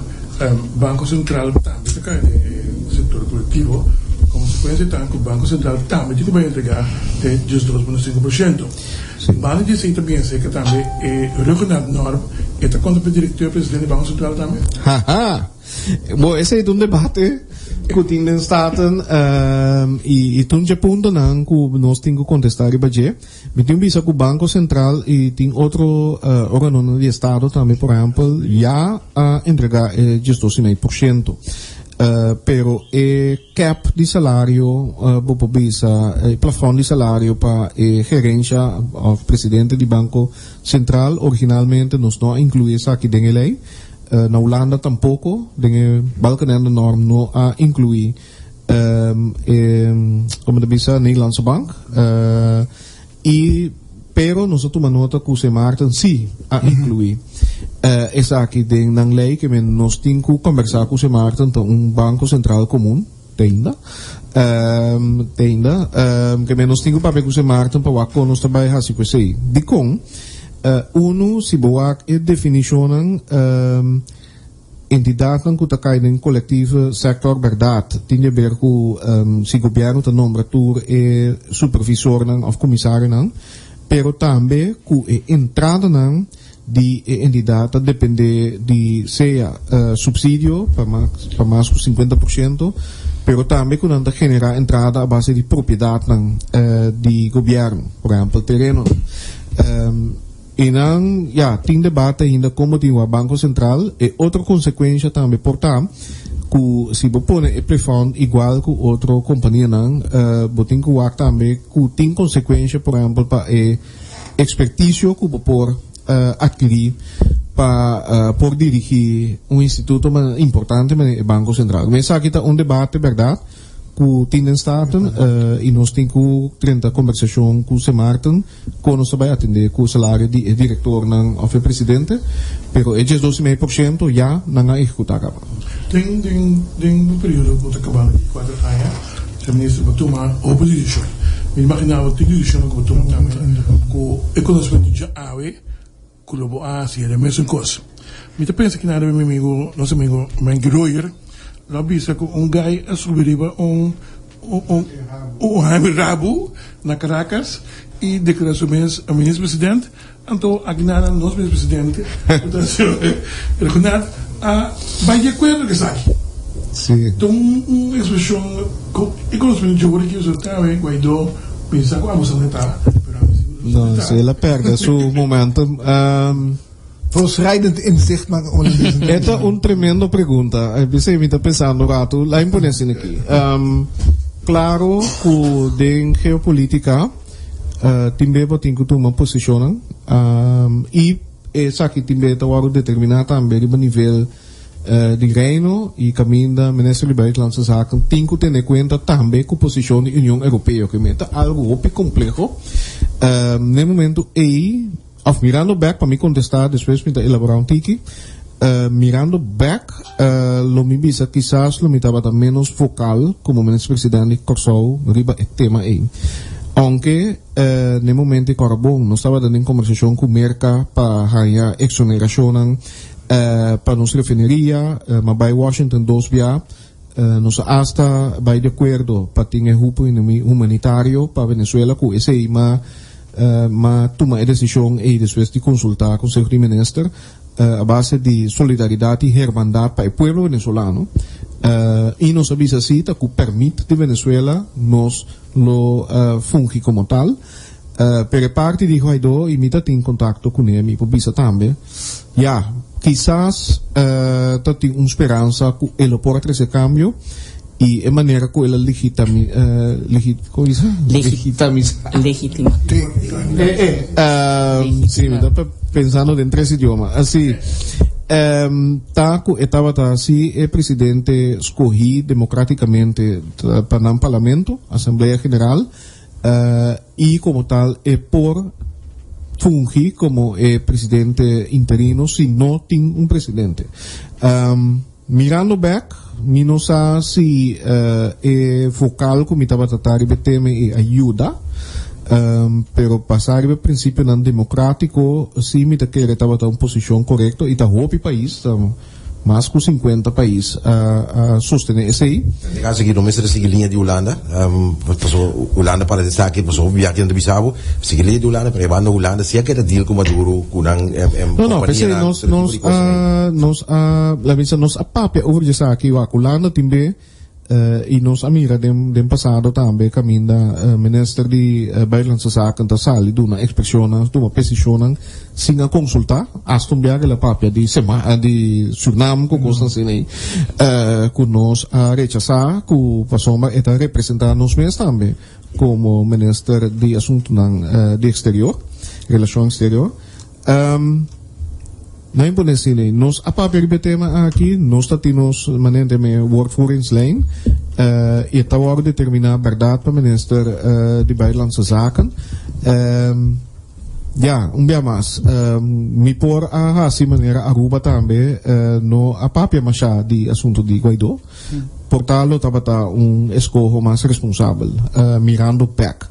Banco Central también se cae del sector colectivo como consecuencia también que el Banco Central también tiene que entregar de 2,5%. Vale dizer também que também Rhuggenaath norm está contra o diretor presidente do Banco Central também.
Bom, esse é debate que tem na Staten e tem um ponto não que nós temos que contestar e bater. Me tem visto que o Banco Central e tem outro órgão de Estado também, por exemplo, já entregar 12,5%. Pero cap de salário plafond de salário para gerência ou presidente do Banco Central originalmente nós não incluímos aqui dentro da lei na Holanda tampouco dentro do Balkanende norm não inclui como diz a Nederlandse Bank pero nós tomamos nota que o Semarten sim inclui essa aqui dentro da lei que nós temos que conversar com o Semarten banco central comum tenda que nós temos que papel com o Semarten para que nós trabalhar assim que sei de com se boa é definição entidade que está caindo em coletivo sector verdade tem a ver com se governo tem nomeatura e supervisor ou comissário não pero também com a entrada não de entidade depende de seja subsídio para mais de 50%, pero também com a generar entrada a base de propriedade de governo, por exemplo, terreno. E não, tem debate ainda como tem o Banco Central e outra consequência também, portanto, ku si propone e prefond igual ku otro compañía nan botin ku wak tambe ku tin consequência por exemplo pa experticio ku por adquirir por dirigir instituto importante el Banco Central. Mesa kita debate verdad ku tienen staten e nós tem ku 30 conversação ku se Martin com nós vai atender ku salário de direktor nan of presidente pero é 12,5% já não executar capa.
Tem um período que acabava de 4 anos, o ministro botou uma oposição. Me imaginava que tinha edição que botou também com economia de ave, com o Ásia, é a mesma coisa. Me pensa que nada meu amigo, nosso amigo Mangroyer, lá visa com gai a subir habri rabu na Caracas e declaração a ministro-presidente, então aqui nada nosso ministro-presidente, Rhugenaath, vai de acordo com isso.
Sim.
Então, uma expressão que conhecimento de hoje que você está vendo, Guaidó, pensa com a moça não está.
Não, se ela perde seu momento.
Voorschrijdend inzicht, maar
Esta é uma tremenda pergunta. Você me está pensando, rato, lá em Ponense aqui. Claro, que de geopolítica, também tem que tomar posição, e essa aqui também está determinada também o nível de reino e caminho da Ministério de Buitenlandse Zaken tem que ter em conta também com a posição da União Europeia, que é algo muito complexo. No momento, mirando back, para me contestar, depois me elaborar tiki, mirando back, lo me bisa quizás lo me estaba menos focal como ministro-presidente Kòrsou, riba el tema aí. Aunque, no momento de carbón, no estaba dando conversação com merca para ganhar exoneração, para nos refineria, mas vai Washington 2 via, nos hasta vai de acordo para ter grupo humanitário para Venezuela, com esse aí, mas toma a decisão e depois de consultar com o seu ministro, a base de solidariedade e hermandade para o povo venezolano, e nos avisa assim, que o permite de Venezuela nos lo funge como tal. Per parte di Guaidó, e mi tem contato con ele, mi pubisa também. Ja, quizás tem uma esperança que ele pode trazer cambio e a maneira que ele
Legitima.
Sim, me está pensando em 3 idiomas. Assim, estava assim, o presidente escolhido democraticamente para o parlamento, Assembleia Geral, e como tal, por fungir como presidente interino se não tem um presidente. Mirando back, não sei se focal como estava tratando de tema ajuda, pero passar o princípio não democrático, se me está querendo estava uma posição correta e está o país, mais que 50 países a sostener esse aí.
No caso aqui, não é a linha de Holanda, Holanda para dizer que passou viagem de Bissau, a linha de Holanda, para a Holanda, se é que era deal com Maduro, com a
companhia. Nós a papel over dizer aqui, a Holanda também, e nós a mira dem passado também, caminho da Ministério de Buitenlandse Zaken, da sali, duna expressão, duma posição, sem a consultar, aston viaje la papel de Suriname, com Constantine, que nós a rechazar, que passou a representar nos mesmos também, como Ministério de Assuntos de Exterior, Relação Exterior. Na imponência, nós a papel de tema aqui, nós temos maneira de woordvoeringslijn, e está agora determinar a verdade para o Ministério de Buitenlandse Zaken. Ja, dia mais. Me por a assim maneira Aruba também, no a papel machá de assunto de Guaidó. Portanto, estava escolho mais responsável, mirando back.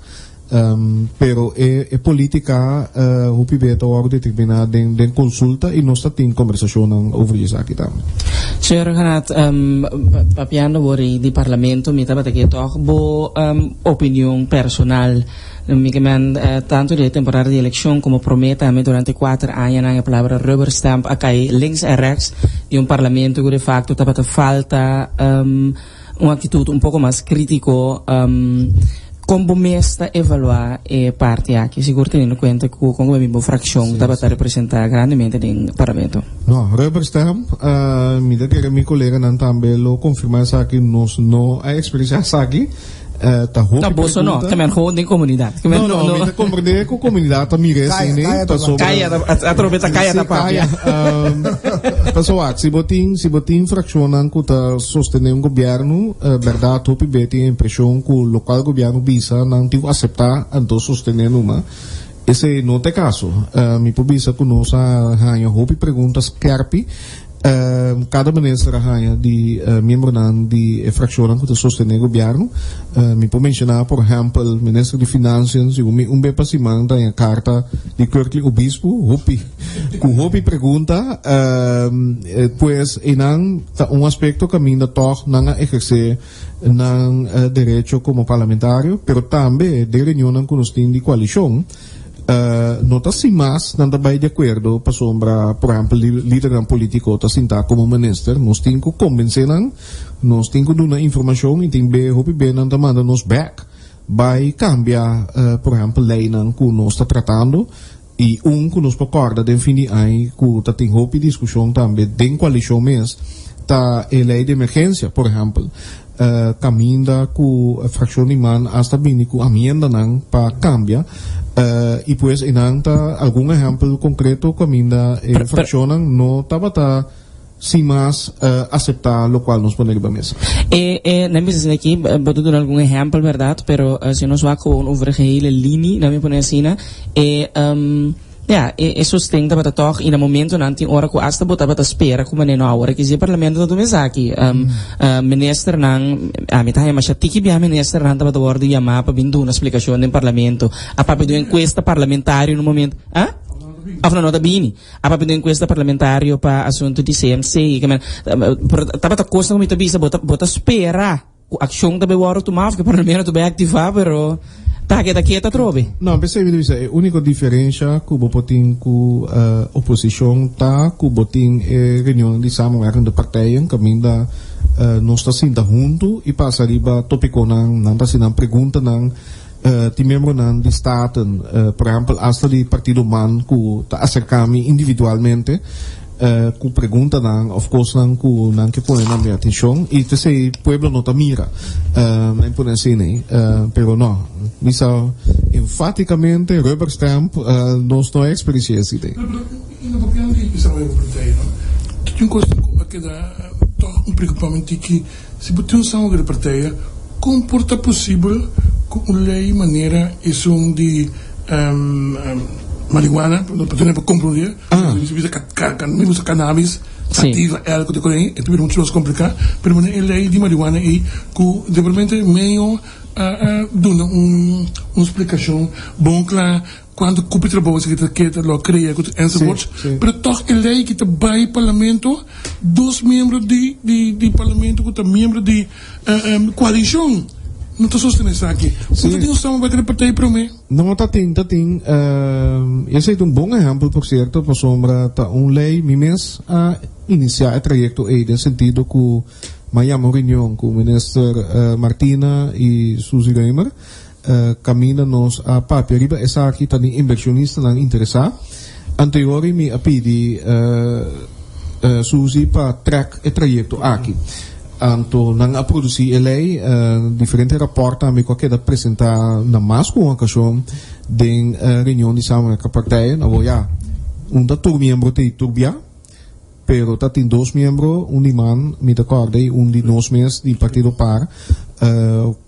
Pero é política o pibeta agora determinar de consulta e nós temos conversação over isso aqui também.
Senhor Rhugenaath, papiando wori di parlamento mi tava que toch bo opinião personal. Tanto de temporada de eleição como prometa durante 4 anos a palavra rubber stamp a cair links e rechts de parlamento que de facto estava falta uma atitude pouco mais crítico como mesta evaluar parte aqui, seguro tendo em conta que como a minha fração estava a representar grandemente no parlamento.
Não, representamos, me dá que meu colega não também lo confirma isso aqui, nós não a experiência aqui.
Não, bolso não, também não tem comunidade.
Não, me compreender com a comunidade também recém,
caia a trombeta caia da página.
Pessoal, se botin fraccionam que tá sostener um governo, verdade, o PB tem a impressão que o local governo bisa não tem que aceitar então sostener uma. Esse não é caso. Me publica que nós ganha roupa perguntas carpi. Cada ministro arranha de membro de fração que sostener o governo. Me pode mencionar, por exemplo, o ministro de Finanças, bem para siman tem a carta de Kirkli Obispo, Hopi pergunta, pois um aspecto que ainda toch não exercer não Derecho como parlamentário, pero também de reunião com os de coalição. Nota se mas não está de acordo para sombra, por exemplo, líder político está sentar como ministro, nós temos que convencer, nós temos que dar uma informação e temos que não está mandando nos back, vai cambiar, por exemplo, lei que nós está tratando e que nós concorda definir aí que está tendo discussão também dentro da coalição mesmo, está a lei de emergência, por exemplo. Caminha com a fração de man hasta bem com a emenda para cambiar e pois inanta algum exemplo concreto caminha a fração não estava se mais aceitar o qual nos podemos mesa.
Não precisa aqui vou dar algum exemplo verdade, pero se nós vamos com over hele linha na minha ponecina sustenta para toch in een moment nanti ora ku asta bota bata spera ku maneno ora que se parlamento do mesaki minister nang amitaya mashatiki bia minister nang bata wordu yama pa bindu na explicação no parlamento a papi do encuesta parlamentário no momento afna nota bini a papi do encuesta parlamentário pa assunto di CMC que tava costa como bisa bota spera ku action tabe woro tu maf que parlamento be ativar pero Tá trove?
Não, pensei que a única diferença que o botin com a oposição tá que o botin reunião de samenwerking de partijen caminda não está sendo junto e passa riba tópico não está sendo pergunta não ti membro não de staten por exemplo hasta de partido man que tá acercami individualmente ku pergunta nang of course nang ku nang que põe na minha atenção e te sei pueblo não tá mira nem por assim pero não isso enfaticamente rubber stamp nós não experiência esse tem
ainda porque ali isso é uma partida não que coisa que dá preocupamento que se botar uma partida comporta possível com lei maneira isso de marihuana, por exemplo, comprovar, se usa cannabis, sativa, algo de coisa, é tudo muito mais complicado, mas a lei de marihuana é que, realmente, meio duna uma explicação bom, claro, quando cumpre trabalho, se quer lo cria, enzovoorts, mas toch a lei que está vai parlamento, dois membros de parlamento, que está membro de coalição. Não estou sustentando isso aqui. Você tem um vai querer partir para mim?
Não, está tem. Esse é bom exemplo, por certo, para sombra, tá lei, mês a iniciar o trajeto aí, no sentido que Miami reunião com o ministro Martina e Suzy Reimer, caminha-nos a papel, riba, essa aqui está de inversionista, não interessar. Anteriori, me apidi Suzy para track o trajeto aqui. Anto nang a produzir lei diferente rapporta me qualquer da apresentar na mais com ocasião de reunião de samenwerking com a partij na voia da tur membro te turbia pero tá tem dois membros de man me acorda de nós mês de partido par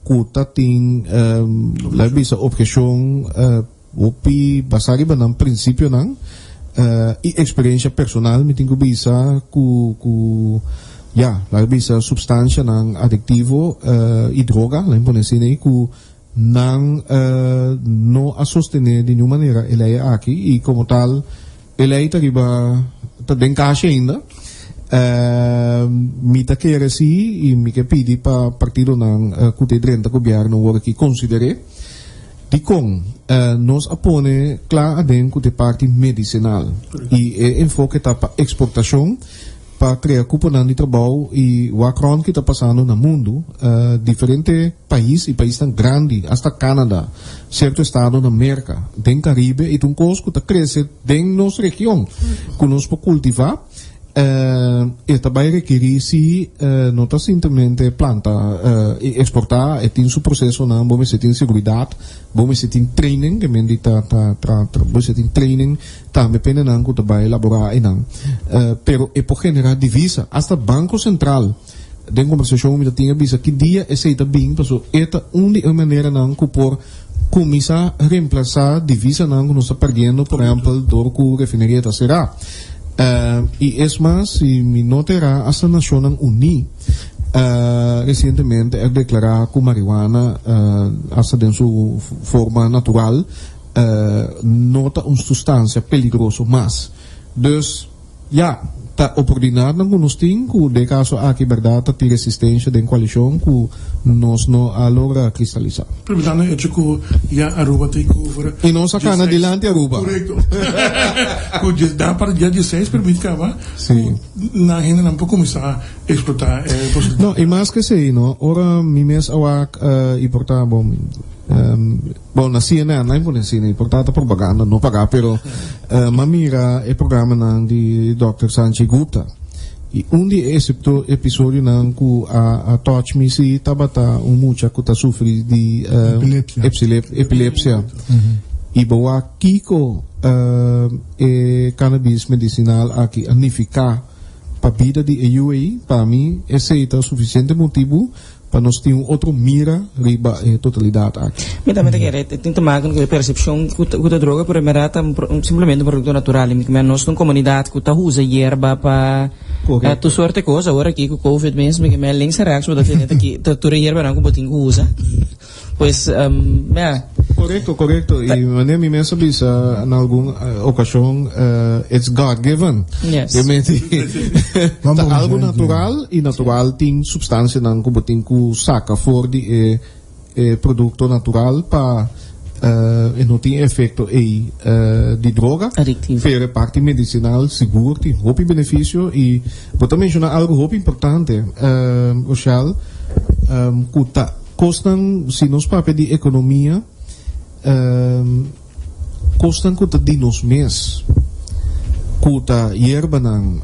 que tem la bisa objeção opi basari banam princípio não e experiência personal me tenho bisa ku la bisa substância não aditivo e droga, lembra assim que não a sostener de nenhuma maneira ele é aqui e como tal ele é tá bem caixa ainda me tá querer assim e me que pedi para partido não que tem dentro do governo o que considere de com nos apone claro dentro de parte medicinal e enfoque tá para exportação para criar cuponan de trabalho e o acron que está passando no mundo, diferente país e país tão grande, até Canadá, certo estado na América, tem Caribe e tem coisas que está crescendo dentro da nossa região, que nós podemos cultivar. E também requer se não está simplesmente planta exportar e tem seu processo não vamos ter segurança vamos ter training que me tá vamos ter training também pena não que também elaborar e não pero é por generar divisa até banco central den conversação me tinha visto que dia esse está bem passou esta única maneira não que por começar a reemplazar divisa não que nós está perdendo por exemplo do que refineria será e es más, si me notará, hasta Naciones Unidas recientemente ha declarado que marihuana, hasta en su forma natural, nota una sustancia peligrosa más. Dus, ja, ta oportunidade não nos tem que de caso aqui verdade tem resistência de coalição que nós não logra cristalizar.
Permitindo é que já Aruba tem cover.
E não sacar adiante Aruba.
Correto. Que dá para dia 16 permite que vá.
Sim.
Na renda não pode começar a explotar.
Não, e mais que sei, não. Ora mi mes awak importar bom. Bom, na CNN, não é por CNN, portanto propaganda, não pagar, pero mamira é programa de Dr. Sanjay Gupta. E de episódio não que a touch me se tabata mucha que sofre de epilepsia. E boa kiko cannabis medicinal aqui anificar para vida de EUA, para mim, esse é o suficiente motivo para nós ter outro mira riba e totalidade aqui.
Me também tem tomar a percepção que a droga por merata simplesmente um produto natural, mas nós temos comunidade que usa erva para tu sorte coisa agora aqui com o COVID mesmo que me além será que aqui tu erva não como tem usa. Pois
correto. E maneira me pensa bisa em alguma ocasião it's God given.
Yes.
Algo natural e natural tem substância não como tem que saca fora de produto natural para não tem efeito de droga.
Adictivo.
Pero parte medicinal seguro tem muito benefício e vou também mencionar algo muito importante. Oxal que costam se nos papel de economia costan kuta dinos mes kuta yerba nang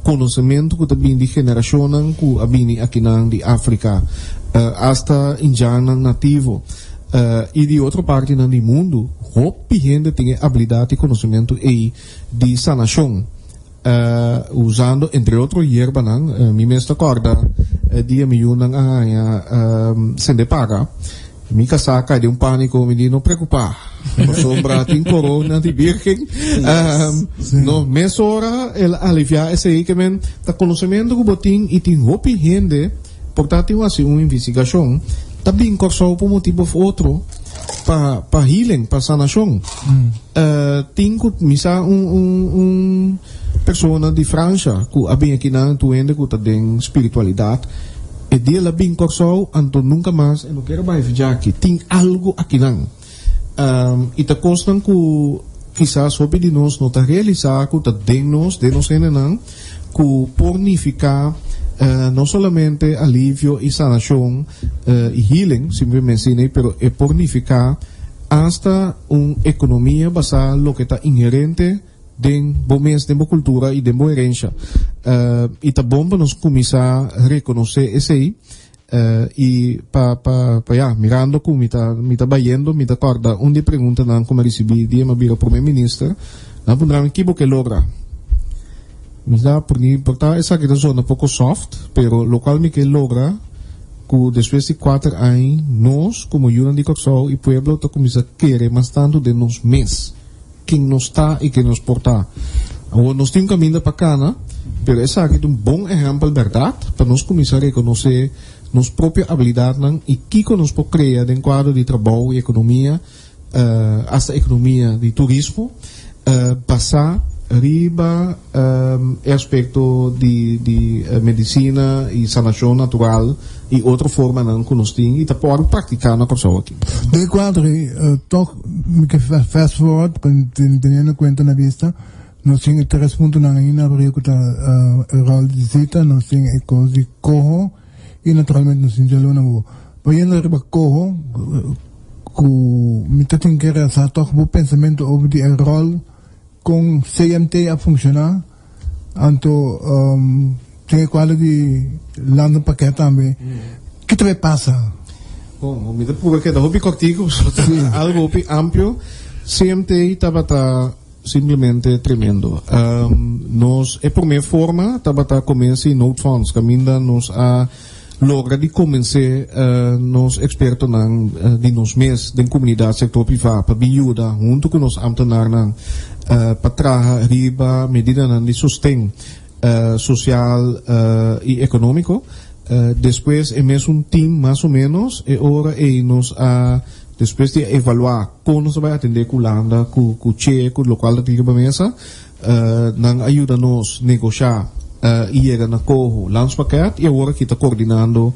conhecimento kuta bin di generação nang ku abini aqui nang di África hasta indian nang nativo e de outra parte nang di mundo hopi gente tem habilidade e conhecimento de sanação usando entre outros yerba nang mi mestra corda dia milhão nang sem de paga mi casaca de pânico me não preocupar sombra tem corona de virgem no mês hora el aliviar esse aí que men tá conhecimento que botin e tem hopi gente portanto tem assim uma investigação tá bem Kòrsou por motivo outro para healing para sanação tem que misa pessoa de França que abem aqui na tuende que tá den espiritualidade e dia lá bem Kòrsou então nunca mais eu não quero mais ver aqui tem algo aqui não e tá constam que quizás sobre de nós não tá realizar que tá de nós não que pornificar não somente alívio e sanação e healing simplesmente né pero é pornificar hasta uma economia basada no que está inerente den bomens den cultura e den herança e tá bom para nós começar a reconhecer esse aí e para mirando como me tá bayendo me tá corda onde pergunta não como recebi dia mas vira primeiro-ministro não podemos que que logra mas dá por essa aqui da zona pouco soft pero local me que logra que depois de 4 anos nós como União de Kòrsou e pueblo tá começar a querer mais tanto de nos mês quem nos está e quem nos porta. Nós temos caminho para cá, né? Mas essa aqui é bom exemplo, verdade, para nós começar a reconhecer nossa própria habilidade e que nós podemos criar dentro do quadro de trabalho e economia, essa economia de turismo, passar riba aspecto de medicina e sanação natural e outra forma não que nós temos e tá pode praticar na Kòrsou aqui.
De quadro, toch, me que fast forward, teniendo en cuenta na vista, nós temos 3 pontos na linha, porque o rol de zeta, nós temos a coisa de corro, e naturalmente nós temos a luna. Para ir na corro, me tem que rezar toch o pensamento sobre o rol com CMT a funcionar, então tem qual de lando paquete também. Que também passa?
Bom, me dá por aqui da hobby cortico, algo amplo. CMT estava simplesmente tremendo. Nós, é por minha forma, estava começar em note funds, que ainda nos a logra de convencer nos expertos de nos mês da comunidade sector privado para ajudar junto com nos ambtenaren para trazer riba medida de sustento social e econômico. Depois é mesmo team mais ou menos e ora nos depois de evaluar como nós vai atender com Holanda, com o Che, com o local da mesa, não ajuda nos negociar e era na corro landspaket e agora que está coordenando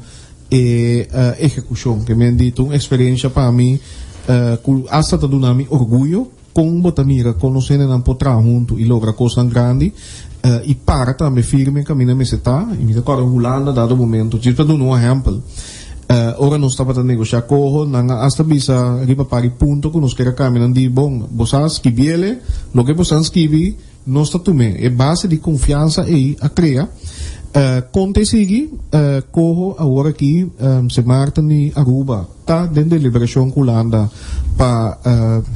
a execução, que me dito uma experiência para mim que hasta está dando me orgulho com botamira conhecendo não potrá junto e logra coisa grande e para também firme caminho me está e me recordo Holanda dado momento tipo para dar um exemplo ora nós estava a negociar corro não hasta bisa riba para ponto que nós quer caminhar de bom vocês que viele lo que vocês que nós está também é base de confiança e a criar conte seguir corro agora aqui se marta ni Aruba tá dentro da liberação Holanda para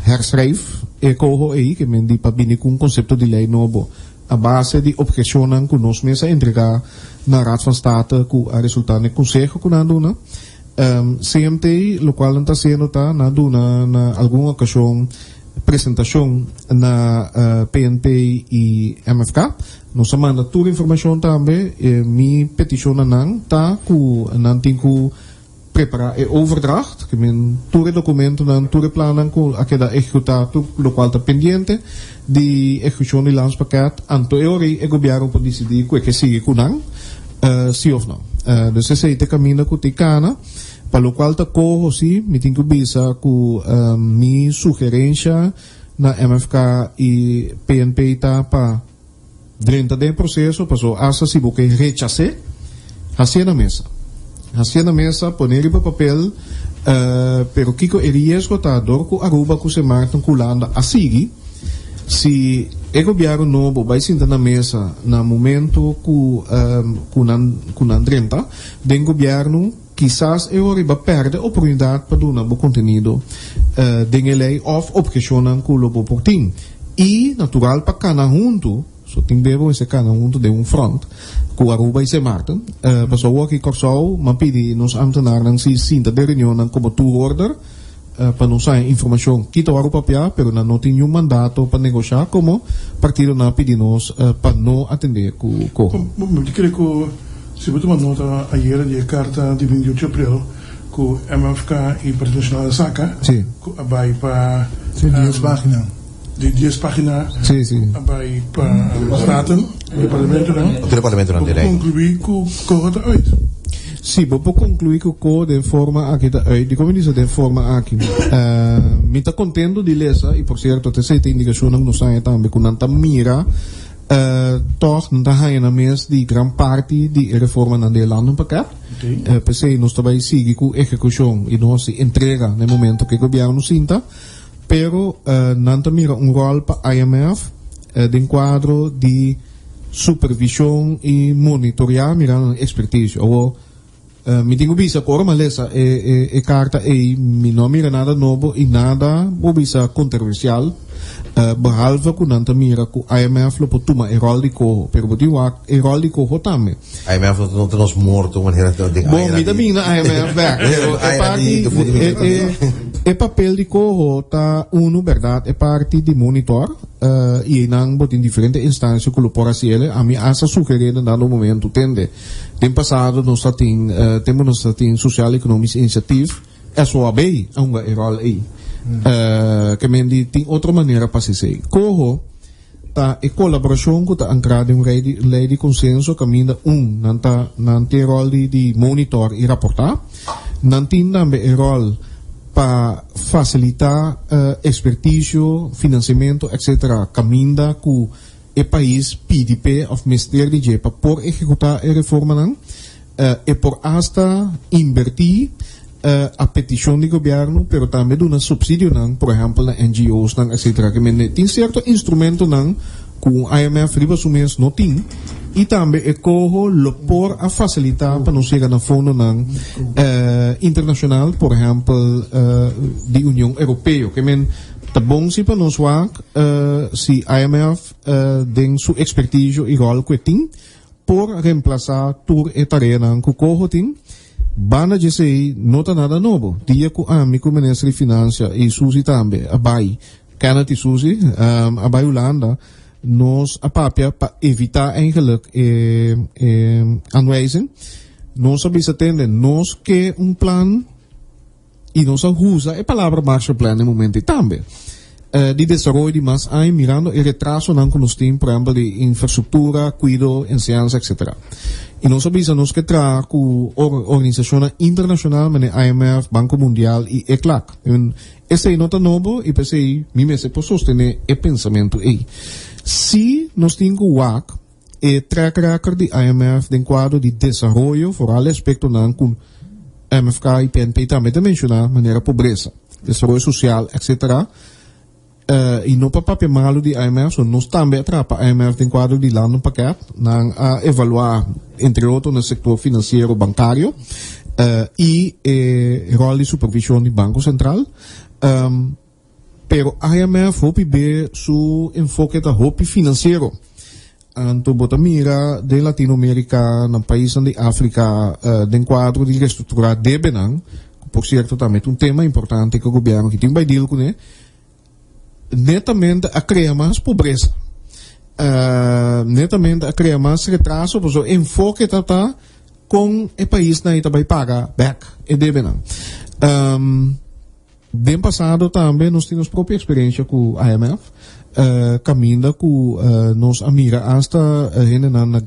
herschrijf e corro aí que me di para vir com um conceito de lei novo a base de objecionam que nós mesmo entregar na Raad van State com a resultado do Conselho com a duna CMT lo qual está sendo tá na duna na alguma ocasião apresentação na PNP e MFK nós manda toda a informação também mi petição não tá com não tem que preparar e overdracht que men toda documento não toda plano com a keda executar tudo lo qual está pendente de execução de landspaket anto eori e governo pode decidir que sigue com não sim ou não dus esse é caminho com ticana para o qual está corro sim me tem que bisa com mi sugerência na MFK e PNP tá para dentro do processo passou essa se você rechacer assim na mesa poner para papel pero kiko e risco tá dor com Aruba com se martam com Holanda a seguir se o governo novo vai sentar na mesa no momento com andrenta do governo quizás eu riba perde a oportunidade para dar um conteúdo de lei ou objecionam com o lobo portim e natural para cana junto so tem devo esse cana junto de front com Aruba e se Martin passou aqui Kòrsou mas pedi nos ambtenaren se sinta de reunião como tour order para nos dar informação que está o papel pero não tem nenhum mandato para negociar como partido não pedimos para não atender com
eu creio que se você uma nota ayer de carta de 28 de abril com MFK e Partido Nacional da Saca
sim
vai para
10 páginas
de 10 páginas
sim
vai para Staten e Parlamento não concluir com correta uit
sim vou concluir com de forma aqui de como diz de forma aqui me está contento de ler e por certo te sei tem indicação não sai também com tanta mira toch não na mês de grande parte de reforma na Nederland pakket pensei nós também seguir com execução e nós entrega no momento que o governo sinta pero não mira rol para IMF de quadro de supervisão e monitorear mirando expertise ou me tenho visto agora mas essa é carta e me não mira nada novo e nada visa controversial behalve que não mira que IMF lo potuma e rol de corro pero botiwa e rol de corro também
IMF não tem nos morto maneira de
bom me também na IMF back é papel de corro tá verdade é parte de monitor e não botin diferentes instâncias que lo por assim a mim essa sugerindo no momento tende tem passado nós temos social economic initiative SOAB é uma rol aí que me tem outra maneira para se dizer corro tá e colaboração que tá ancrada em lei de consenso caminha não tem rol de monitor e reportar não tem também rol para facilitar expertise financiamento etc caminha com o país PDP of Ministério de Jepa por executar a reforma não e por hasta invertir a petição do governo, pero também do subsídio não, por exemplo, na NGOs não, etc. Que tem certo instrumento não com a IMF riba sumes não tem e também é corro por a facilitar para não chegar na fundo não internacional, por exemplo, de União Europeia, que tá bom se para nós se a IMF tem sua expertise igual que tem por reemplaçar tour e tarefa não que corro tem bana de sei não tá nada novo dia com amigo ministro de finanças e Suzy também abai Canada e Suzy abai Holanda nós a papia para evitar eigenlijk aanwijzen nós sabemos atender nós que plan e nós usa a palavra Marshall Plan no momento também de desenvolvimento de mais aí mirando o retraso não que nós temos por exemplo de infraestrutura cuidado ensinança etc. E nós sabemos que trabalhar com organizações internacionais, IMF, Banco Mundial e ECLAC. Esse é nota novo e pensei, se posso sostener o pensamento aí. Se nós temos o WAC, o track record de IMF de quadro de desenvolvimento, for all aspecto não com MFK e PNP também de mencionar maneira pobreza, desenvolvimento social, etc. E no papel malo de IMF, nós também atrapa a IMF em quadro de lá no paquete, a evaluar, entre outros, no setor financeiro bancário e rol de supervisão do Banco Central. Pero a IMF hope ver su enfoque da hope financeiro. Anto bota mira de Latinoamérica, no país de África, de quadro de reestruturar debenang, por certo também um tema importante que o governo que tem vai deal com netamente a criar mais pobreza, netamente a criar mais retraso, por o enfoque tá com o país na ita vai pagar back e deve não. Bem passado também nós temos própria experiência com a IMF, caminha com nós amira hasta na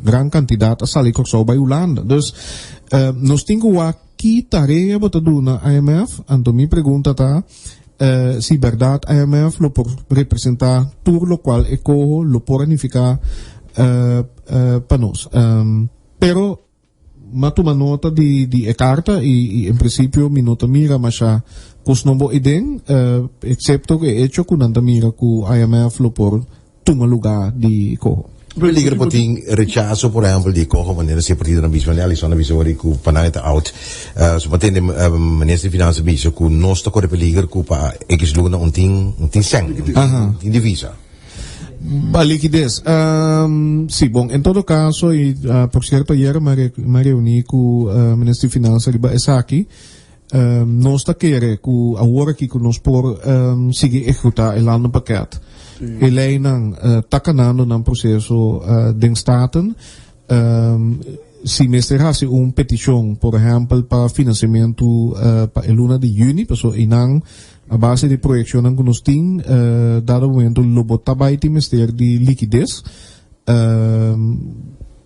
gran quantidade a salir Kòrsou by Holanda. Dus nós temos aqui tarefa bota duna IMF, então me pergunta si verdade a IMF lo por representar tudo lo qual eco lo por unificar para nós. Pero matuma nota de carta e em princípio mi nota mira mas já cos não bo iden excepto que hecho com nanta mira com IMF lo por toma lugar de eco.
Ligger på ting rechazo, por exemplo, de corro maneira se partida na bisonel, isso na bisori com paneta out. So baten de ministro de finanças biso com nós to corre liger com pa ex luna um ting sem, tem divisa.
A liquidez. Sim, bom, em todo caso, e por certo, ayer me reuni com o ministro de finanças Hiba aqui. Nós está querendo com a hora que nós por seguir executar o ano paquete. Ele não está canando no processo de Staten. Se mestre uma petição, por exemplo, para financiamento para a luna de junho, pessoal, e não a base de projeção que nós temos, dado momento, o botar vai ter ministério de liquidez.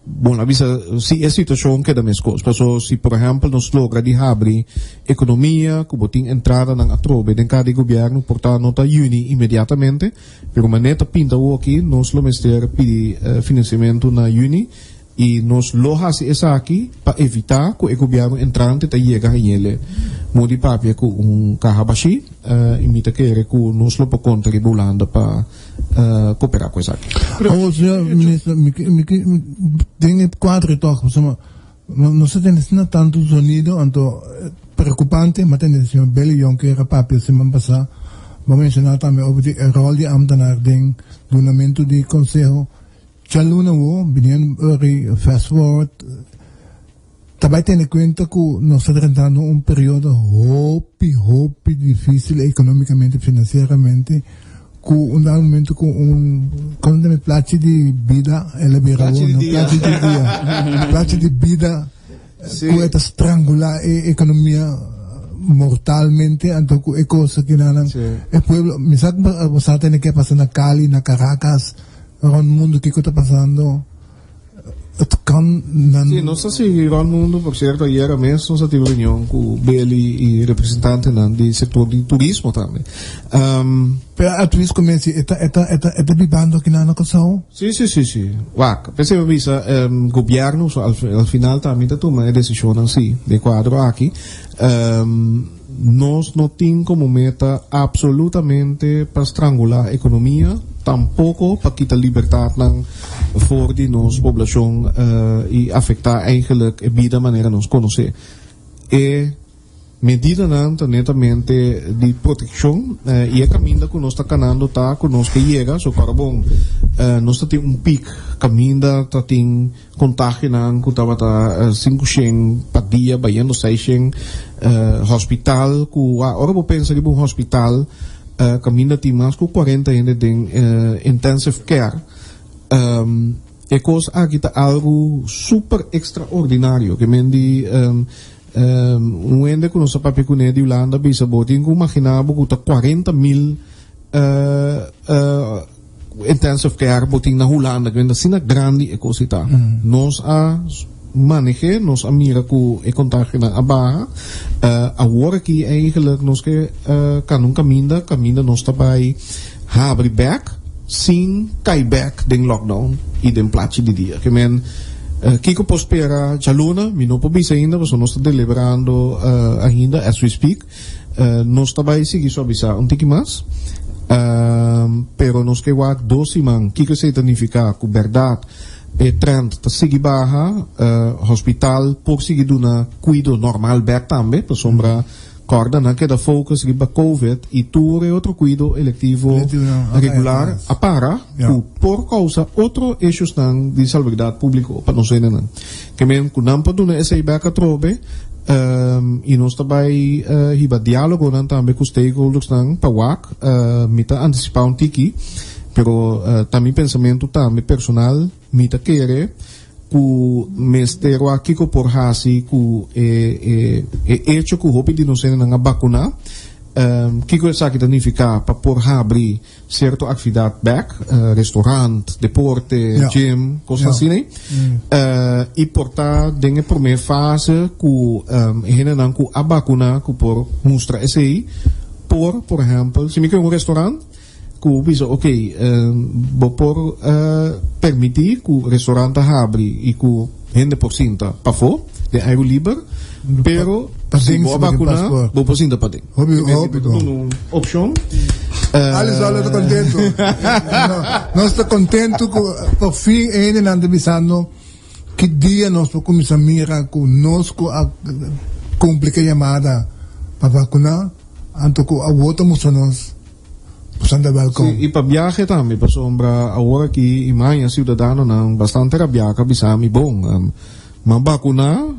Bom, avisa se a situação queda mais coisa. Pessoal, se por exemplo nós logra de habri economia, que botin entrada na atrobe de cada governo, portanto nota juni imediatamente, pero maneta pinta o aqui, nós lo ministério pede financiamento na juni e nós lo hasi essa aqui para evitar que o governo entrante te chega a ele. Modi papia com carrabashi, imita que nós lo contribuindo para cooperar com isso aqui.
Senhor ministro, tem quatro toques, não se tem tanto sonido, então preocupante, mas tem senhor Belion que era papel semana passada, vamos mencionar também o rol de ambtenaar ding, donamento de conselho, chaluna wo, binian fast forward, também tem em conta que nós estamos entrando um período hope difícil economicamente, financeiramente, com um momento com quando me place de vida ela vira place de vida com esta estrangular a economia mortalmente então é coisa que não é pueblo me sabe você tem que passar na Cali na Caracas no mundo que está passando het kan dan...
Sí, nós seguimos ao mundo, por certo, ayer mesmo nós tivemos reunião com o Beli e representante do setor de turismo também.
Pero a turismo começa, está vivendo aqui na Kòrsou?
Sí. Wak, pensei bisa, governo, al final também está tomando a decisão assim, de quadro aqui. Nós não temos como meta absolutamente para estrangular a economia, tampouco para quitar liberdade voor die nossa população e afetar eigenlijk a vida maneira nós conhecer. E medida netamente de proteção e a caminho que nós está canando tá que nós que chega, so carbon nós tá tem pico caminho tá tem contágio nan que tava tá 500 per dia baiando 600 hospital que agora vou pensar em hospital caminho tem mais que 40 ainda tem intensive care. É coisa aqui tá algo super extraordinário que mendi ende que nossa papi com de Holanda bisa botin que imaginava que tá 40,000 intensive care botin na Holanda que ainda sina grande é coisa tá nós a maneje nós a mira que é contagio na barra agora aqui eigenlijk nós que kan caminho nós tá by habri back sin back den lockdown e den plaatje di dia que men Kiko prospera Jaluna, mi não pode ser ainda, porque nós estamos deliberando ainda, as we speak. Nós também seguimos a avisar tiki mais, pero nós que guard 2 siman, Kiko se significa que verdade é trend, tá seguir barra, hospital, por seguir duna cuido normal back também, por sombra corda na que da focus riba COVID e tudo é outro cuido eletivo regular a para por causa outro issues de salubridade pública para não ser não que mesmo que não pode na essa back a trobe e nós também hiba diálogo não também com stakeholders não para wak mita antecipar tiki pero também pensamento também personal mita querer ku mestero aqui ko por hasi ku hecho ku hopi di nosen nga bakuna kiko sa que significa para por habri certo atividade back restaurant deporte gym coisas assim né e portar dengue primeira fase ku hena ku abakuna ku por mostra esse por exemplo se me que um restaurante ku bisa por permitir que o restaurante habri e ku 100% pa fo de aero liber pero se bo vacuna bo posinta pa ding option
alles contento nós está contento por fim ainda anda avisando que dia nós podemos mira conosco a complica chamada para vacunar anto que a outra nós
e para viaje também, para sombra agora aqui imagina cidadano não bastante rabiaca bisa mi bom vacuna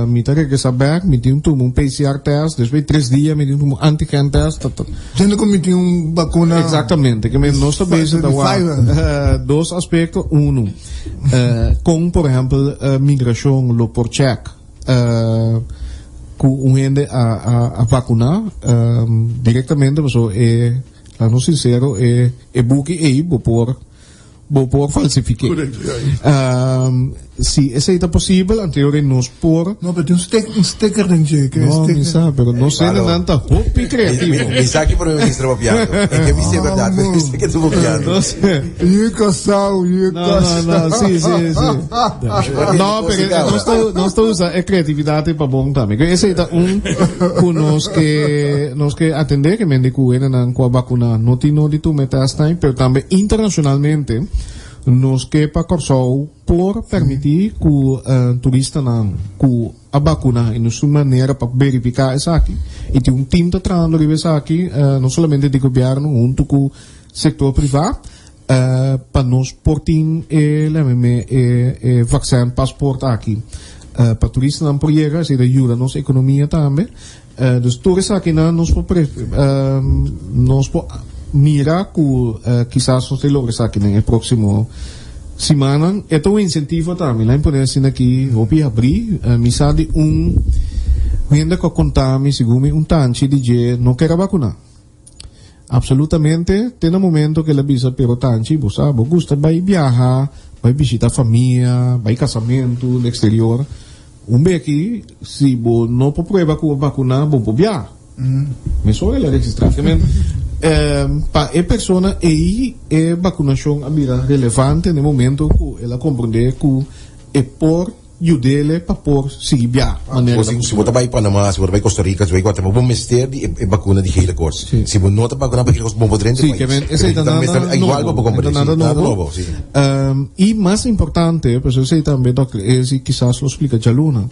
mi tá que saber mi tem um PCR test depois 3 dias mi tem um antigen test
tendo como tem vacuna
exatamente que me nós também da dois aspectos com por exemplo migração lo por check com gente a vacunar diretamente pessoa no sincero buki por falsificar se essa é possível anterior nos por
não mas tem um sticker dentro que
não me sabe pero não sei nada hopi criativo
me sabe por me estava piando é que me é verdade me sei que estou piando
não sim não pero nós estamos usando a criatividade para bom também que esse é nós que atender que mendico ainda com a vacuna não tem de tu metas time pero também internacionalmente nos que para Kòrsou por permitir que o turista não que a vacuna em sua maneira para verificar isso aqui e tem um time trabalhando isso aqui não somente de governo junto com o setor privado para nós portem vaccin passaporte aqui para turistas não por chegar se ajuda nossa economia também dos turistas aqui não nos mira que quizás nós logramos aqui no próximo semana é um incentivo também lá em poder assim aqui hopi abrir me sabe ainda que contar me segundo tanche de não quer vacunar absolutamente. Tem um momento que ela bisa, pero tanchi, você gusta, vai viajar, vai visitar a família, vai casamento no exterior. Aqui, se você não prueba com a vacuna, você pode viajar. Mas só ela registrar. Para a pessoa, aí a vacunação é relevante no momento que ela compreende que é por ajudá-la para por seguir viajar.
Se você vai para Panamá, se você vai Costa Rica, se você vai para o mister de vacuna de hela course. Se você não está vacunado para hela course, você pode
sim, é igual para comprar. Nada novo. E mais importante, porque eu sei também, e quizás lo explica já Luna,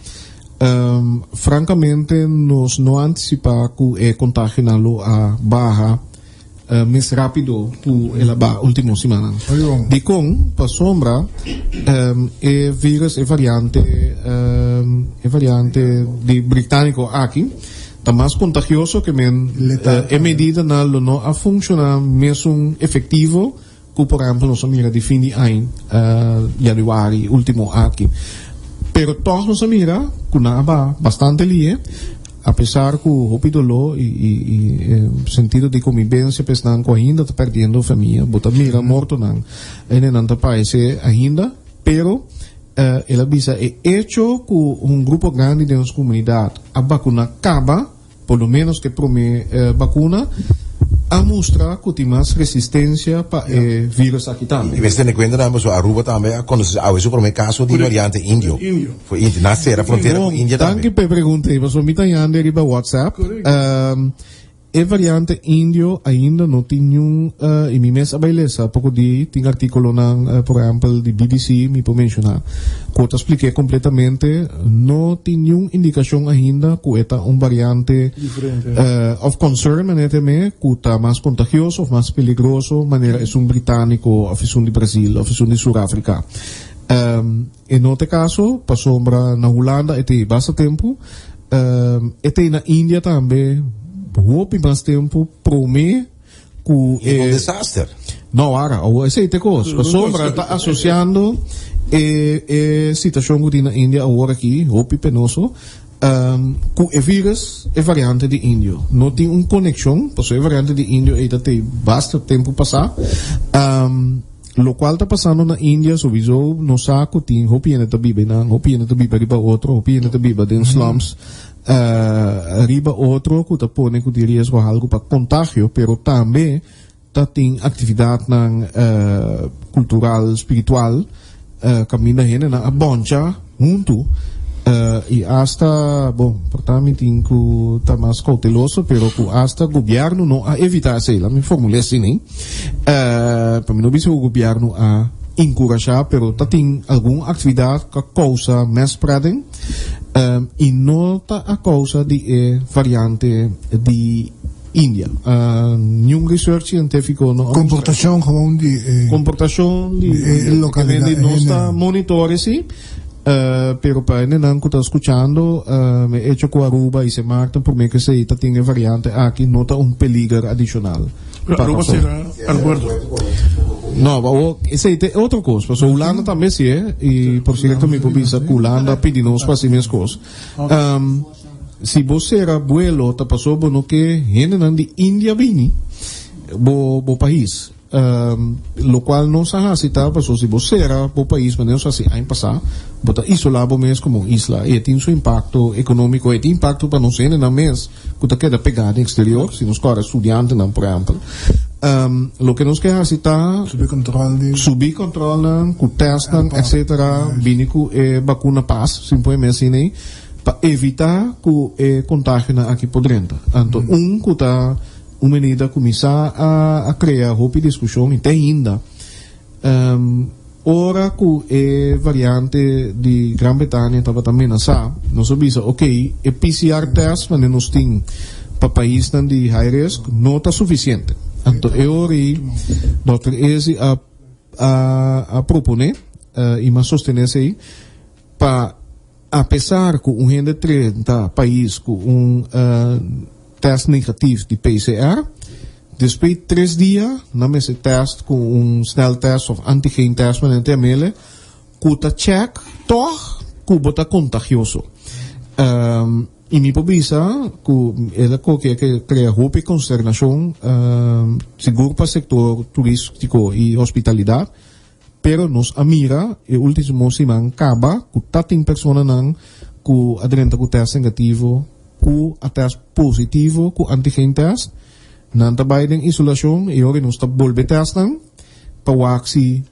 francamente, nós não anticipamos que o contágio a barra mais rápido que ela última semana. De com, para sombra, o vírus é variante de britânico aqui, está mais contagioso que a medida não a funcionar mesmo efetivo que, por exemplo, nós mira de fim de ano, januário, último aqui. Pero todos nós mira que não bastante ali, apesar que o dolor e sentido de convivência pessoal ainda está perdendo a família, bota mira morto não não país ainda, pero ela visa é hecho que grupo grande de nossa comunidade a vacuna acaba, pelo menos que promete vacuna a mostrar que tem mais resistência para o vírus aqui também.
E você tem conta também, a Aruba também, quando há esse primeiro caso de variante índio. Foi índio, nascer a fronteira com a Índia também.
Danke pela pergunta, mas eu me tenho andado riba WhatsApp. A variante índio ainda não tem nenhum, e me mês a beleza, pouco de, tem artículo na, por exemplo, de BBC, me pode mencionar. Que eu expliquei completamente, não tem nenhuma indicação ainda que é variante of concern, maneira que está mais contagioso, mais perigoso, maneira é britânico, ou é de Brasil, ou é de Sudáfrica. Em outro caso, para sombra na Holanda, é bastante tempo, é na Índia também, hoop mais tempo promete que
é um desastre.
Não, esse é o coisa. A sombra está associando a situação que tem na Índia agora aqui, hoop penoso, que o vírus é variante de índio. Não tem uma conexão, porque a variante de índio ainda tem bastante tempo passar. Lo qual está passando na Índia, sowieso, no saco, tem hoop na tabiba, hoop na tabiba riba outro, hoop na tabiba den slums. Riba outro que põe que diria algo para contágio, pero também tem atividade cultural, espiritual, caminha na abonja junto e hasta portanto tem que estar mais cauteloso, pero que hasta o governo não a evitar sei lá, me formulei assim, né? Para mim não vi se o governo a encorajar, pero tem alguma atividade que causa mais spreading. E nota a causa de variante de Índia. Nenhum research científico não.
Comportação gewoon de.
Comportação de localidade. Não está monitorando sim. Pero para não que está escutando, me hecho com a Aruba e se marca por mim que se tem variante aqui nota peligro adicional.
Aruba será wordu.
No, esse é outra coisa. Porque a Holanda também se é, e por certo me pubisa que a Holanda pedindo para si mesmas coisas. Se você era abuelo, tá passou no que gente de Índia vini, bo país. Lo qual não se hacita, porque se você era bo país, mas não se assim, aí passar, bota isolado mesmo como isla, e tem seu impacto econômico, e tem impacto para não ser na mês, que tá queda pegada no exterior, se nos corre estudante, não, por exemplo. Lo que nos quer citar subir controle, que testam, etc. Vini que vacuna passa, simplesmente assim, para evitar que o contágio aqui por dentro. Então, que está uma medida começar a criar roupa discussão, e tem ainda. Ora que a variante de Grã-Bretanha estava também na SA, nós avisa, ok, o PCR test, mas nós temos para países de high risk, não está suficiente. Então, eu Dr. Ezi a proponer e me sostener aí para, apesar que gente 30 países com teste negativo de PCR, depois de 3 dias, não esse teste com snel test of antigen test, mas não mele, que está check, toch, que está contagioso. E mi pobisa, ela que crea hope e consternação, seguro para o setor turístico e hospitalidade, pero nos amira, e último siman, acaba, com tating persona nang, com aderente com teste negativo, com a teste positivo, com antigen test, nan tabay ng isolasyon, e ori nos tabolbe test nang, pawaksi,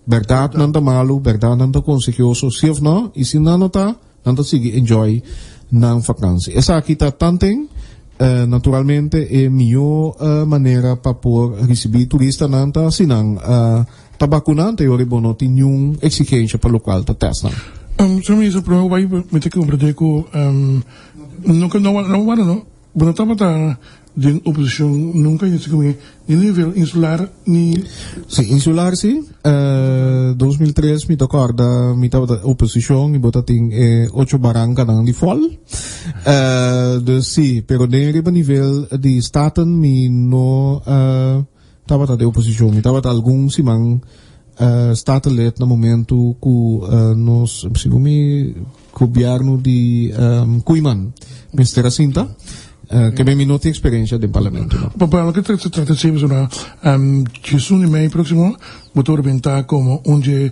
verdad nan ta malo, verdad nan ta konsekyoso, siyaf no, isinanota, nan ta sige enjoy, ng vakansie. Esa kita tanteng, naturalmente, miyo manera pa por recibir turista nanta sinang tabakunan tayo ribono tinyong exigensya pa lokal ta test na.
Sa mga isa pro, why may teka umbrade ko, nunca nawala no? Bunatama ta din oposisyon nunca yung sigumi ni nivel insular ni...
Si insular si 2003 mi takorda mi tawata oposisyon ibota ting 8 barangka ng default si pero den riba nivel di staten mi no tawata de oposisyon mi tawata algun simang statelet na momento ku nos sigumi gobyerno di Kuiman Mr. Jacinta che ben minuti esperienza del Parlamento. No?
Papà, lo che si tratta sempre ci sono i miei prossimi potrebbero diventare come un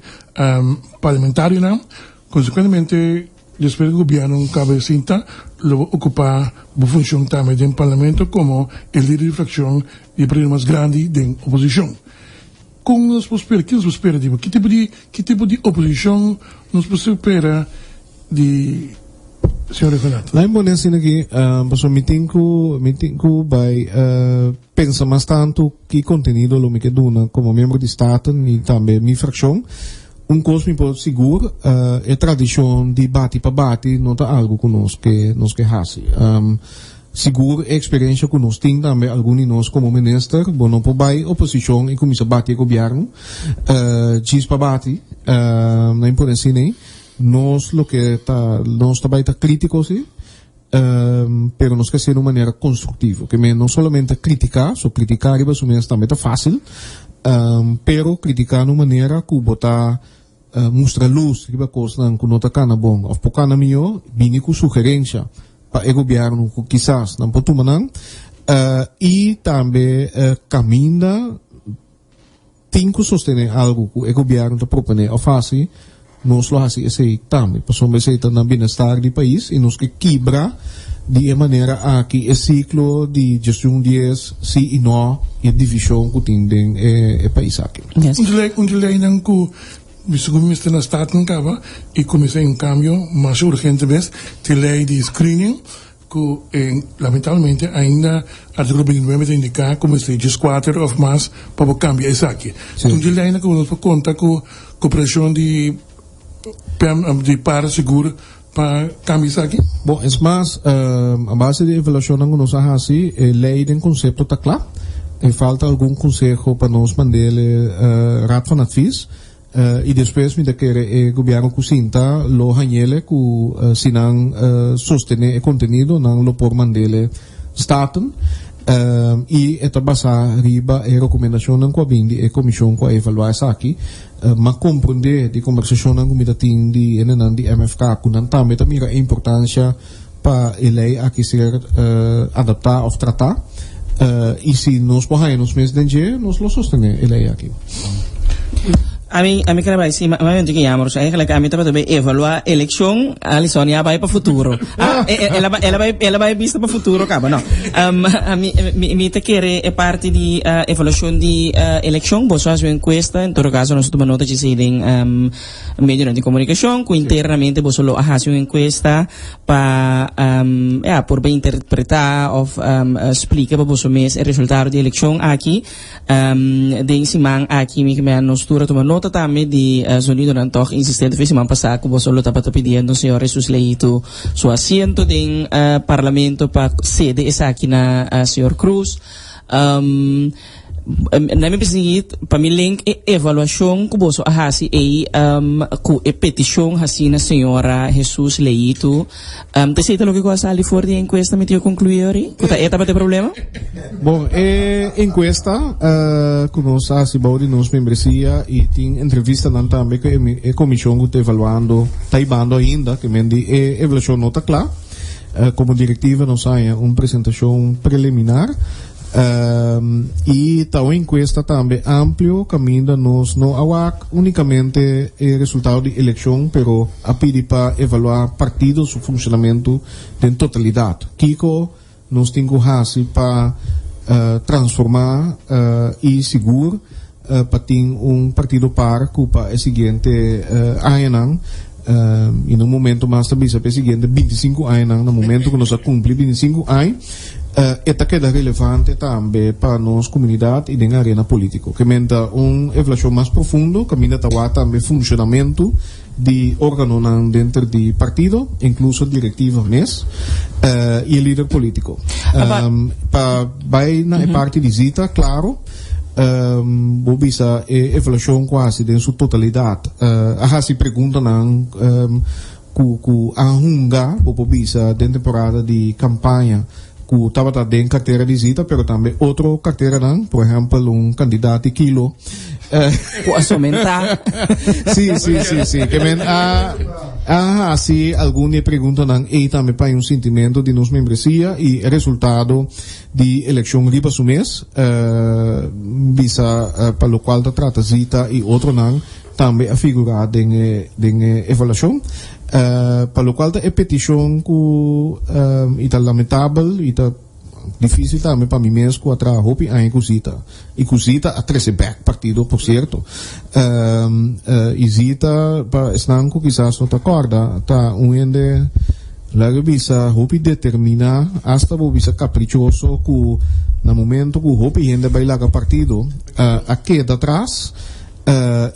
parlamentario, no? Conseguentemente, gli spero che il governo Jacinta lo occupa la funzione también del Parlamento come il leader di frazione dei problemi più grandi dell'opposizione. Come non si può sperare? Chi non si può sperare? Che tipo di opposizione non si può sperare di... Senhor Rhugenaath.
Lá em Bonense aqui, passou meeting com by pensa mais tanto que conteúdo lo me que duna como membro de Estado e também minha fração coisa me pode seguro é tradição de bate para bate não tá algo conosco que hasi seguro experiência conosco tem também alguns nós como ministro bom não pode oposição e começa a bater governo diz para bate na importância nem nós lo que nós também está crítico sim pero nós quer ser de uma maneira construtiva que não somente criticar criticar isso mesmo também está fácil pero criticar de uma maneira que botar mostrar luz que coisa não que não está cana bom ou por cana melhor vini com sugerência para o governo que quizás não pode tomar e também caminha tem que sostener algo que o governo está propondo ou fácil nós lo hacemos esse também, passamos a ser no bem-estar do país e nós que quebra de maneira a que esse ciclo de gestão de sim e não e divisão que tem o país aqui.
Onde lei não que segundo o ministro da Estado não acaba e comecei cambio mais urgente vez de lei de screening que lamentavelmente ainda artigo 29 te indica como stages 4 ou mais para cambiar isso aqui. Onde lei não que nós conta com cooperação de par seguro para cambiar isso aqui?
Bom, é mais, a base de avaliação que nós fazemos é lei de conceito está claro. E falta algum conselho para nós mandar raad van advies. E depois me daquele governo que sinta lo hanhele que se não sostener o conteúdo não lo por mandar staten. E esta basa riba e recomendação com a bindi e comissão com a evaluar essa aqui mas compreender de conversação com a tin de MFK com não também a importância para a lei aqui ser adaptar ou tratar e se nós podemos mesmo de nós lo sostener a lei aqui.
A mí que vai sim, mas eu digo amor, é que a mim também evaluar eleição, a lição já vai para futuro. Ela vai vista para futuro, acaba não. A mim te quer é parte de evaluação de eleição, você faz uma encuesta, em todo caso nós tomamos nota de ser em meio de comunicação, que internamente você lo faz uma encuesta para por bem interpretar ou explicar para você mesmo o resultado de eleição aqui, de siman aqui me que me nós tomamos nota também de sonido não toque insistente fez semana passada que você lo estava pedindo senhor Jesus Leito seu assento em parlamento para sede essa aqui na senhor Cruz na minha pesquisa para me link avaliação que você faz aí com a petição assim na senhora Jesus Leito te sei o que você ali fora de encuesta me tinha concluir que tá ter problema
bom encuesta que nós fazemos de nossa membresia e tem entrevista não também que a comissão que está evaluando está evaluando ainda que me a avaliação não está clara como directiva nos haya uma apresentação preliminar e tal encuesta também amplo caminho nos não awak unicamente o resultado de eleição, pero a pedir para evaluar partidos o funcionamento em totalidade. Kiko nos tem que para transformar e seguro para ter partido par para o seguinte ano. E no momento mais também se seguinte 25 anos no momento que nós cumpre 25 anos esta queda relevante também para nossa comunidade e na arena política que menta evolução mais profundo caminha também funcionamento de órgão dentro do partido incluso diretiva MES e líder político vai na parte de visita claro bisa evolução quase em sua totalidade a se pergunta ku ahunga bisa de temporada de campanha ku estava dentro carteira de visita, pero também outra carteira por exemplo candidato quilo
posso aumentar
sim que men assim alguns perguntam e também para sentimento de nos membresia e resultado de eleição riba su mês bisa para o qual trata zita e outro também a figurar em evaluação para o qual é petição que está lamentável e está difícil também para mim mesmo atrás hopi a cosita e cosita a 13 back partido por certo e zita para estanco quizás não te acorda tá ende logo bisa hopi determina hasta bisa caprichoso que no momento que hopi ainda vai lá partido a queda atrás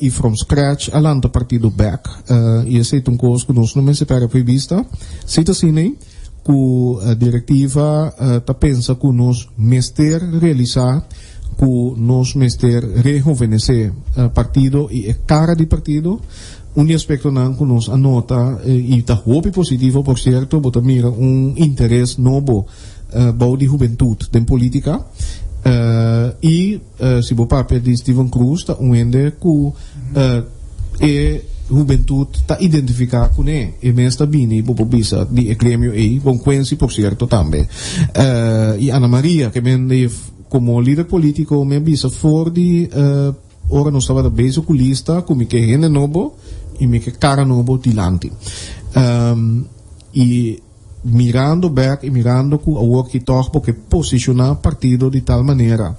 e from scratch alanta partido back e esse é um coisa que nós não se para prevista se assim que a diretiva tá pensa que nós mester realizar que nós mester rejuvenescer partido e a cara de partido aspecto que nós anota e está hope positivo por certo bota mira interesse novo bom de juventude em política e se o papel de Steven Cruz está ende que juventude está identificada com ele e mesmo está bem e bisa de grêmio e bom conhece por certo também e Ana Maria que vem como líder político me bisa for de ora não estava da base oculista como que gente novo e me que cara novo dilante e mirando back e mirando com o work toch porque posicionar partido de tal maneira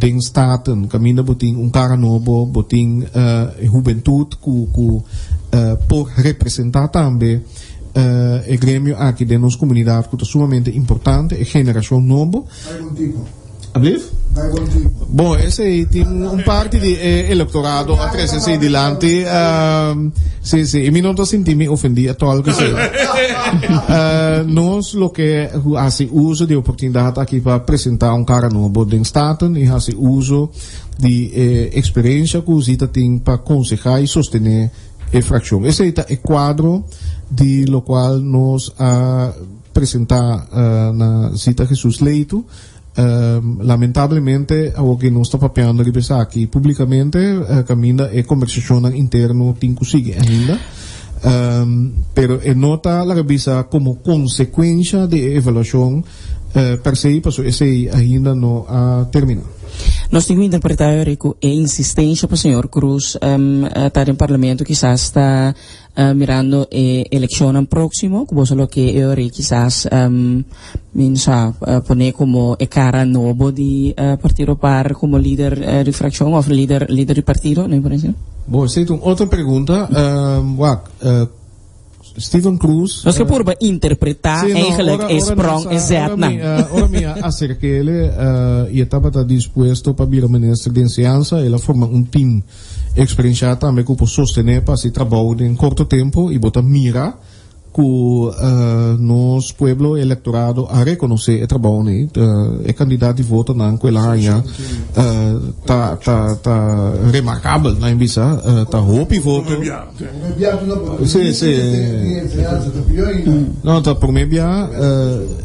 den staten caminho botin cara novo botin juventude por representar também o grêmio aqui de nossa comunidade que é sumamente importante a geração nova bom, esse aí tem parte de eleitorado a 3 dilante sim, e me não estou sentindo ofendido a todo que seja nós lo que hace uso de oportunidade aqui para apresentar cara novo de Staten e hace uso de experiência que os ita tem para aconselhar e sostener a fração esse é o quadro de lo qual nós apresentar na cita Jesus Leito lamentavelmente o que nós está papeando aqui publicamente caminha e conversação interno tem que seguir ainda pero nota la revisa como consequência de avaliação per se passou esse ainda não termina.
Nós temos que interpretar Eurico a insistência para o senhor Cruz estar em parlamento quizás está mirando a eleição próximo como só que Eurico quizás poner como a cara novo de partido par como líder de fracção ou líder de partido, não é por exemplo?
Bom, sei outra pergunta Steven Cruz
nós que por interpretar eigenlijk a sprong exato
ora minha acerca ele e estava disposto para vir ao ministro de ciência ela forma time experiência também que pode sostener para esse trabalho em curto tempo e botar mira que nos pueblo eleitorado a reconhecer o trabalho né é candidato de voto na aquela área tá remarcável na Ibiza tá hope voto não tá por meia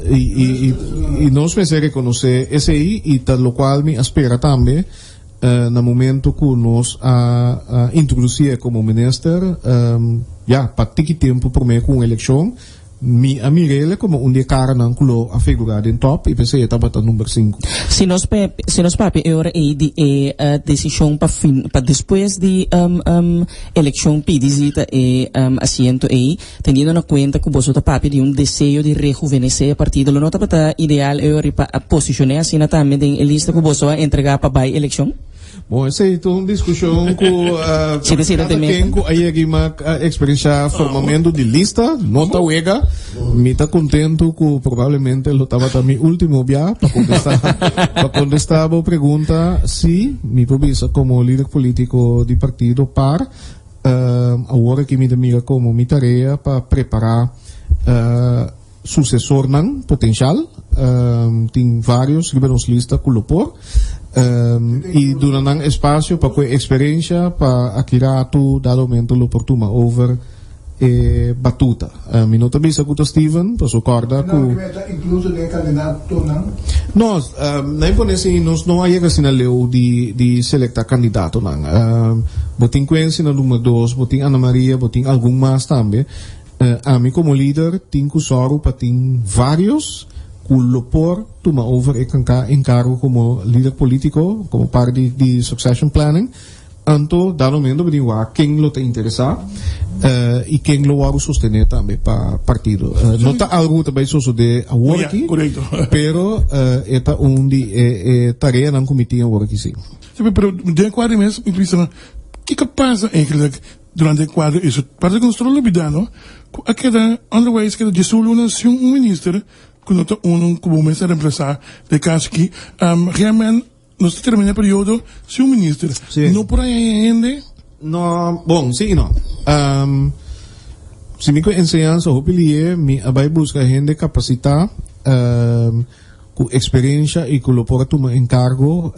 e nós precisamos reconhecer esse aí e tal lo qual me espera também no momento que nós introduzir como ministro para ter tempo por meio com eleição mi amirele como un de cara nan kulo a figurar in top e pensei estava tá número 5.
Se nós papi ora aí de decisão para depois de eleição pedisita assento aí tendo na conta que você tá papi de desejo de rejuvenescer a partido não tá para ideal ora para posicionar assim na também em lista que você vai entregar para a eleição.
Bom, essa é uma discussão com quem aí aqui uma experiência formamento de lista, nota uega, me tá contento que provavelmente ele estava também último dia para contestar a pergunta se me provisa como líder político de partido para agora que me mira como minha tarefa para preparar sucessor não potencial, tem vários liberos lista que lopor e durante espaço para com experiência para acquirar tu dado momento l'opportunità over batuta. Mi nota bisa com o Steven, para socorda com
incluso de candidato não?
Nós, nem por assim, nós não há assim na lei de selectar candidato não. Botin Quentin na número 2, botin Ana Maria, botin algum mais também. A mim como líder, tenho que soro para ter vários lopor toma over encargo como líder político, como parte de succession planning, anto dado momento quem lo te interessa e quem lo va a sostener também para partido. Não está algo também só de agora aqui, pero esta de tarefa não comitia agora aqui sim.
Pero de quadro mesmo, o que passa eigenlijk durante o quadro isso? Para que nós trabalhamos, a queda underways que de solução ministro quando como começa a reemplazar de caso que realmente nós termina o período se ministro não por aí ainda
não bom sim não se me ensinança o pilier me vai buscar gente capacitar com experiência e com por tomar encargo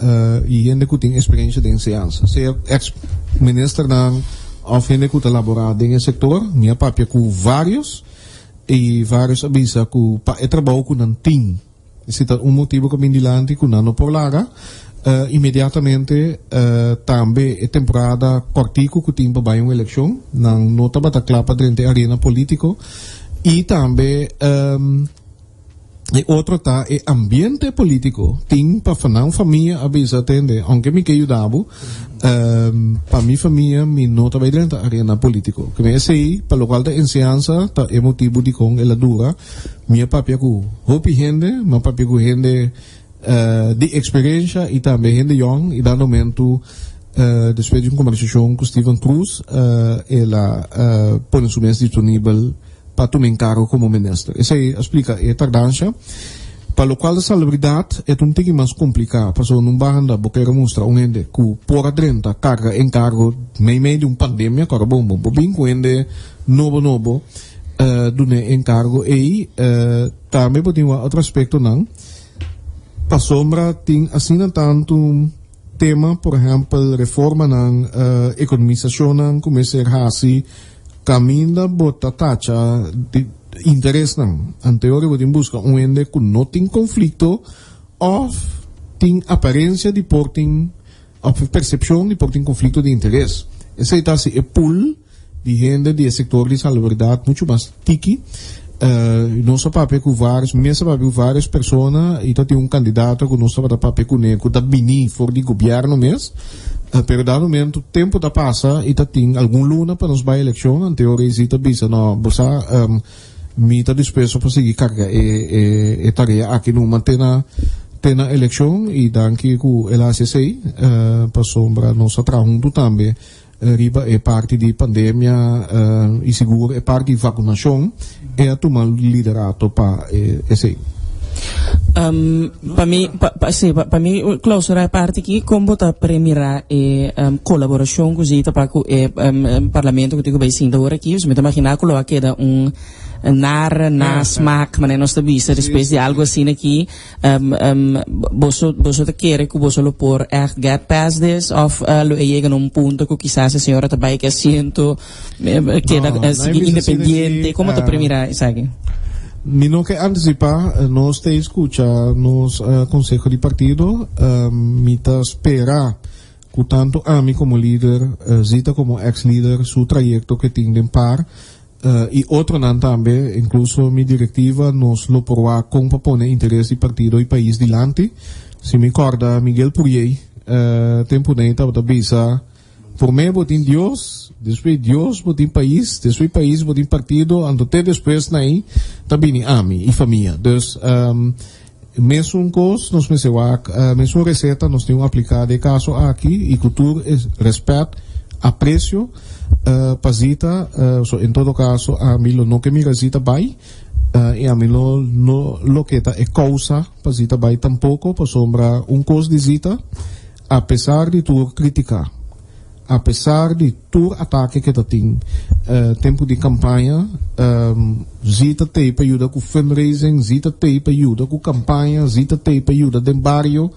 e gente que tem experiência de ensinança ser ex-ministro não ou gente que trabalha no setor minha papia com vários e vários avisa que trabalho com um team. Esse é motivo que me dilante que não por lá imediatamente também é temporada cortico que tem para uma eleição não está para clapa dentro da arena político e também e outro tá é ambiente político tem para fazer família avisa atende aunque me que ajudava para minha família me não tá bem dentro da arena político que me sei para local da ensinança tá é motivo de com ela dura minha papia com hopi gente minha papia com gente de experiência e também gente young e dando momento depois de uma conversação com Steven Cruz ela põe o mês disponível para tomar encargo como ministro. Isso aí explica a tardança, para o qual a salubridade é um pouco mais complicado, porque não basta porque mostrar um ende que por adrenta carga encargo meio de uma pandemia, cara bom bem com ende novo do encargo e também pode ter outro aspecto não, para sombra tem assim tanto tema, por exemplo, reforma na economização não começa a assim caminha bota taxa de interesse não. Anterior eu busca ende que não tem conflito ou tem aparência de portem ou percepção de portem conflito de interesse. Esse é assim é pool de gente de setor de salubridade muito mais tiki. Nosso papel com vários, mesmo papel com várias pessoas e tem um candidato que nosso papel com ele que está bem for de governo mesmo. Pero dado momento tempo da passa e tem algum luna para nos vai eleição anterior existe bisa não você me está disposto para seguir carga e tarefa aqui no mantena a eleição e danke com ela ACC para sombra nossa trabalho também riba é parte de pandemia e seguro é parte de vacinação é a tomar liderato para esse
para mim clausura a parte aqui como tá premirar colaboração com o parlamento que digo bem sim da hora aqui você me imaginar que lá queda smaak mas nós está vista depois de algo assim aqui você tá querer que você lo por get past this of lo chega num ponto que quizás a senhora tá bem que assento queda seguir independente como tá premirar isso aqui.
Não que antecipar, nós te escuta nos conselho de partido, me tá esperar que tanto a mim como líder, Zita como ex-líder, seu trajeto que tem par, e outro não também, incluso minha diretiva nos lo porá com para pôr interesse de partido e país dilante. Se me acorda, Miguel Purier, tempo nem estava bisa, por mim botin Deus, depois botin país, depois país botin partido, até depois naí, também ami e família. Dus, mesmo coisa, nós mesmo receita, nós temos aplicado caso aqui, e cultura é respeito, aprecio, pasita, em todo caso, a mim não que me resita vai, e a mim lo que é causa, pasita vai tampouco, para sombra coisa de zita, apesar de tu criticar, apesar de tu ataque que tu tem, tempo de campanha, zita tem para ajudar com fundraising, zita tem para ajudar com campanha, zita tem para ajudar dentro barrio,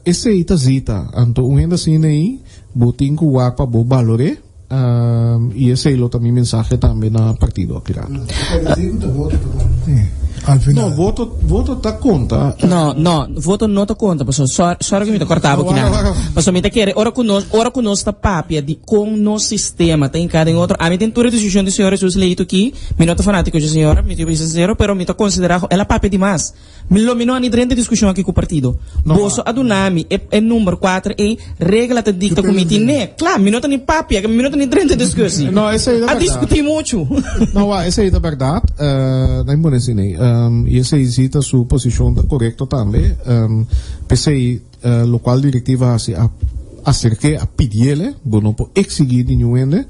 esse aí tá zita, então ainda assim aí, botin com o ar para bo valore, e esse aí também mensagem também na partido aqui lá. No, voto tá conta.
No, voto não tá conta, pessoal. Só que me tá cortava aqui na. Pessoal, me tá querendo, ora conosco tá papia de com no sistema, tem cada em outro. A mim tem toda a decisão de senhora Jesus leito aqui, me não tá fanático de senhora, me tipo sincero, pero me tá considerado, ela papia demais. Me não ni grande discussão aqui com o partido. Bolso adunami é número 4 e regra te dicta comiti né. Claro, me não tá ni papia, me não tá ni grande discussão.
Não, essa aí é verdade.
A discutir muito.
Não, essa aí é verdade. Não é assim, né? E essa existe a sua posição correta também. Pensei, lo qual diretiva acerca a pedir-lhe, não pode exigir nenhum ende.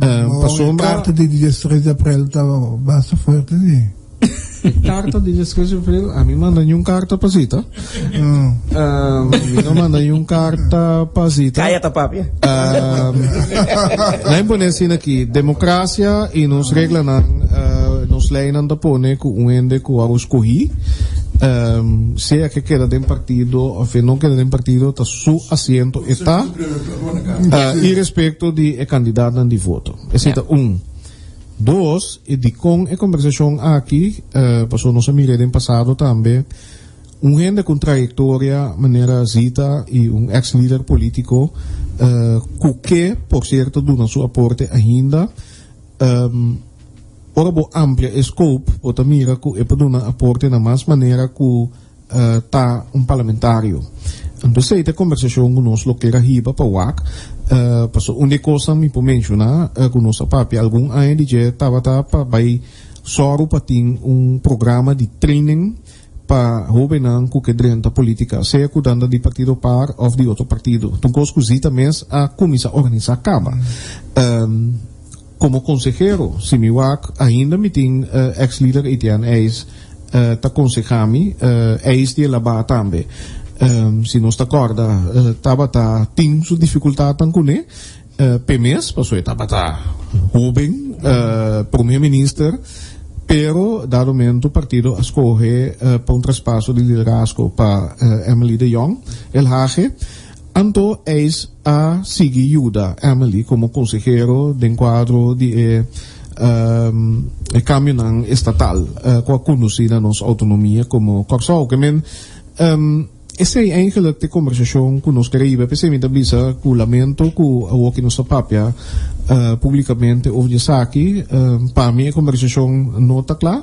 A carta de 13 de abril estava bastante forte, né?
Carta de 13 de abril, a mim manda nenhum carta para Zita. Não manda nenhum carta para Zita.
Caia tá papia.
Não é bom assim aqui, democracia e nos regras nos leis não da pone com ende com a escolhi, seja que queda dentro partido ou não queda dentro partido, tá su assento está e respeito de candidato de voto. Esse é dois, e de com a conversação aqui, passou nossa mira em passado também, gente com trajetória, maneira zita e ex-líder político, que, por certo, duna seu aporte ainda, ora bo amplia scope, ou mira que é para dar aporte na mais maneira que tá parlamentário. Então, se a conversação conosco que era Hiba para o AC, passou uma coisa me pode mencionar, conosco papi, algum ANDG estava para vai só para ter programa de training para governar com que dentro política, seja cuidando de partido par ou de outro partido. Então, coisa mesmo a começar a organizar a Câmara. Como consejero, se me wak, ainda me tem ex-líder Etienne Eis, tá consejami, Eis de Laba também. Se nós tá corda, tava tem sua dificuldade com né, PMS, passou tava jovem, primeiro-ministro, pero dado momento o partido escolhe para traspasso de liderazgo para Emily de Jong, El Hage. Anto es a seguir ajuda Emily como consejero de quadro de caminhão estatal com a conhecida nossa autonomia como Kòrsou. Que men essa é eigenlijk de conversação que nós queremos pensar também que o lamento que o que nos papia publicamente hoje aqui para mim a conversação não está clara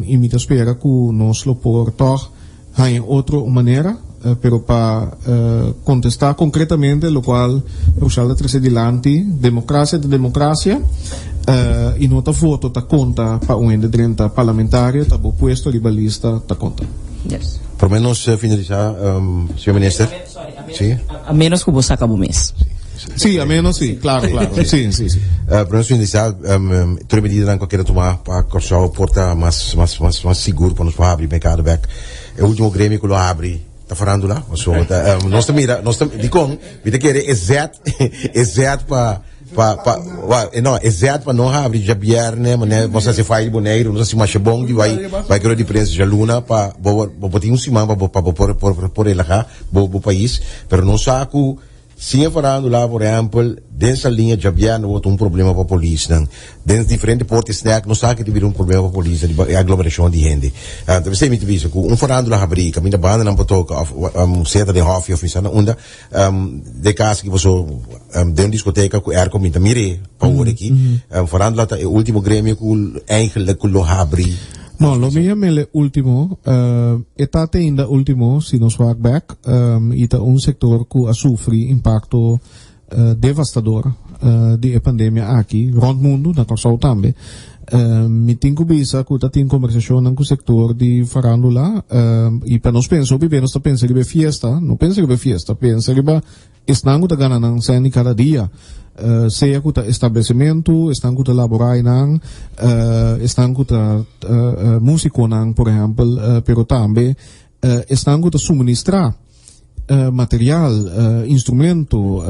e me espera que nós lo portar em outra maneira. Pero para contestar concretamente lo cual usar trazer adiante democracia e não tá voto tá conta para ende dentro parlamentário tá bo puesto ribalista tá conta.
Yes.
Por menos finalizar, senhor ministro.
A menos que você acabe o mês.
Sí, a menos sí, claro. Sí.
Por menos finalizar, toda medida que queira tomar para Kòrsou porta mais seguro para nos abrir mercado back. É o último grêmio que lo abre. Tá falando lá, nós mira, de com, vida que é exato para não abrir já bierne, mas você se faz boneiro, não se macha bom, vai querer de preço já luna para botar siman para por ela cá, bo país, pero não saco sim falando lá, por exemplo, dessa linha já havia um problema para a polícia, dentro diferentes portas não sabe que teve um problema para a polícia, a aglomeração de gente. Então você me diz que falando lá habri, que minha banda não pode certa de hof of isso, onda de casa que você dentro discoteca com com minha mire para o aqui, falando lá o último grêmio com eigenlijk com o habri.
No, lo mío me último, etate ainda último, si nos va back, ita un sector que sufre impacto devastador de pandemia aqui, rond mundo, na Kòrsou também. Mi tenho bisa que ta tem conversação com o sector de farandula, e para nós pensar, bem, nós pensa que é fiesta, não pensa que é fiesta, pensa que é esnango da gana nang seni cada dia. Seja que estabelecimento, estão que laborar nang, estão que músico nang, por exemplo, pero também estão que suministrar material, instrumento,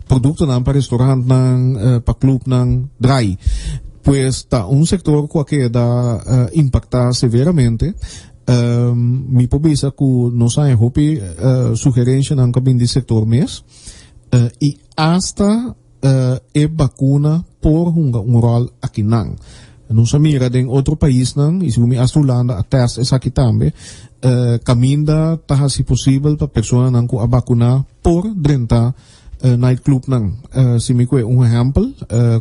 produto nang para restaurante nang, para club nang, dry. Pues está sector que da impactar severamente. Mi pobisa que nos hay hopi sugerência nang cabin de sector mes. E hasta vacuna por um rol aqui não. Nós mira em outro país não, e se me hasta Holanda a teste é aqui também, caminha tá se possível para pessoa não com a vacuna por dentro nightclub não. Se me coe exemplo,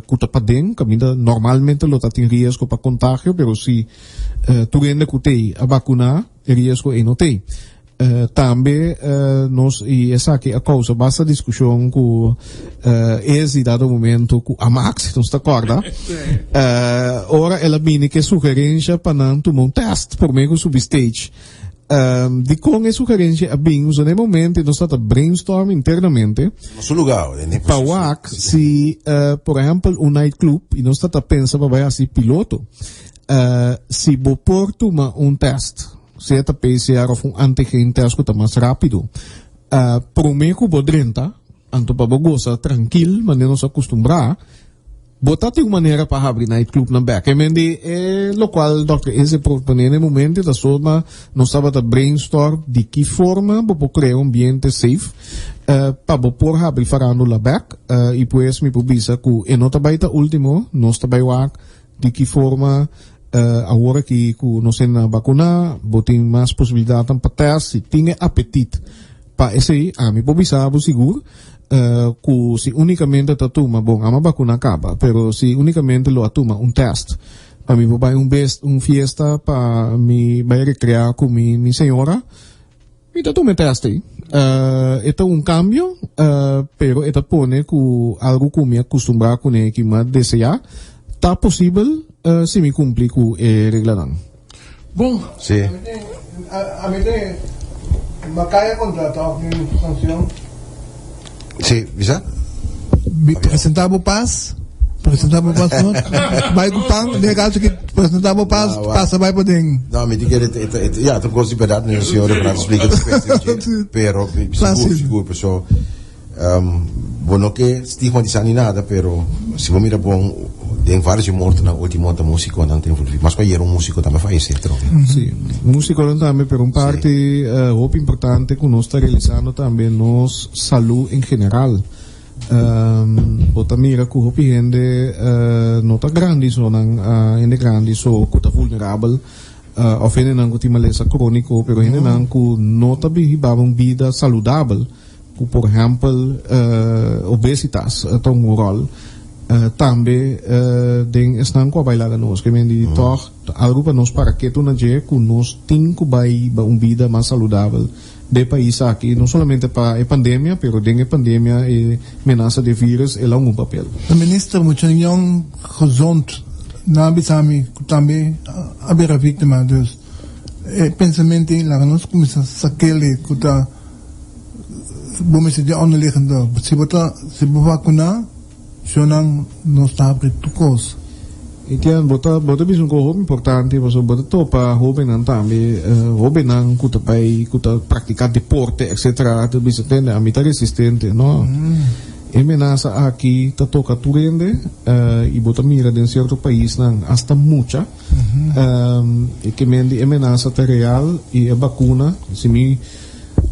que tá padeng, caminha normalmente lo tá tem risco para contágio, pero se tu rende que tem a vacuna, risco é não tem. Também nós e essa aqui a causa basta discussão com esse dado momento com a Max, não está corda? Ora ela vem que sugerência para não tomar um teste por meio do substage. De com a sugerência a bem usa no momento nós está brainstorm internamente.
Nosso lugar,
para se por exemplo um nightclub e nós está pensando para vai assim piloto, se vou por tomar um teste certa PCR of antigen test que mais rápido. Prometo que drenta, anto para goza tranquilo, mas não se acostumbrar. Botar tem uma maneira para abrir nightclub na back. Lo qual, doctor, esse propõe no momento da soma, nós estava a brainstorm de que forma vou criar um ambiente safe para pôr abrir farando la back e depois me publica que e nota baita último, nós também de que forma agora que nós temos vacuna, tem mais possibilidade para teste, se tem apetite para esse me publicar seguro que se unicamente está toma bom a vacuna acaba, pero se unicamente lo toma um teste para mim vai um fiesta para me vai recrear com minha senhora e tá toma teste é cambio pero é pone que algo que me acostumbrar com que me desejar tá possível se me cumpre com a regra não.
Bom,
sim.
A mim tem uma caia contrato de sanção.
Sim, bisa?
Apresentar o pass, vai com pão, de caso que apresentar o pass, passa vai poder.
Não, me diga, já, tu gosto de verdade, né, senhor, para explicar depois, pero seguro, pessoal. Bueno que estigma de sanidade nada, pero se você mira bom, tem vários mortos na última música não tem envolvido, mas para ir músico também faz isso,
sim, músico também, pero parte muito importante que nós está realizando também nos saúde em geral. Bota mira que o gente não está grande, só não é grande, só que está vulnerável. Of ainda não tem maleza crônico, pero ainda não que não está vivendo uma vida saudável. Por exemplo, obesitas, é um rol. Também, estão com a bailada nós, que me toch, algo para nós para que tu não que nós temos que uma vida mais saudável de país aqui, não somente para a pandemia, mas dentro da pandemia e ameaça de vírus, ela é um papel.
O ministro muito jong gezond, na bisami também a ver vítima dus. Pensamento lá nós começamos a saquele que tá bom se de onderliggende se vacuna sonang não está aberto coisa.
Então, bota bisung ko importante, porque bota topa jovem não também, jovem não kuta pai kuta praticar deporte, etc. Tu bisa tende a mita resistente, não? Ameaça aqui tá toca turende e bota mira de certo país não hasta mucha, e que mendi ameaça tá real e a vacuna se me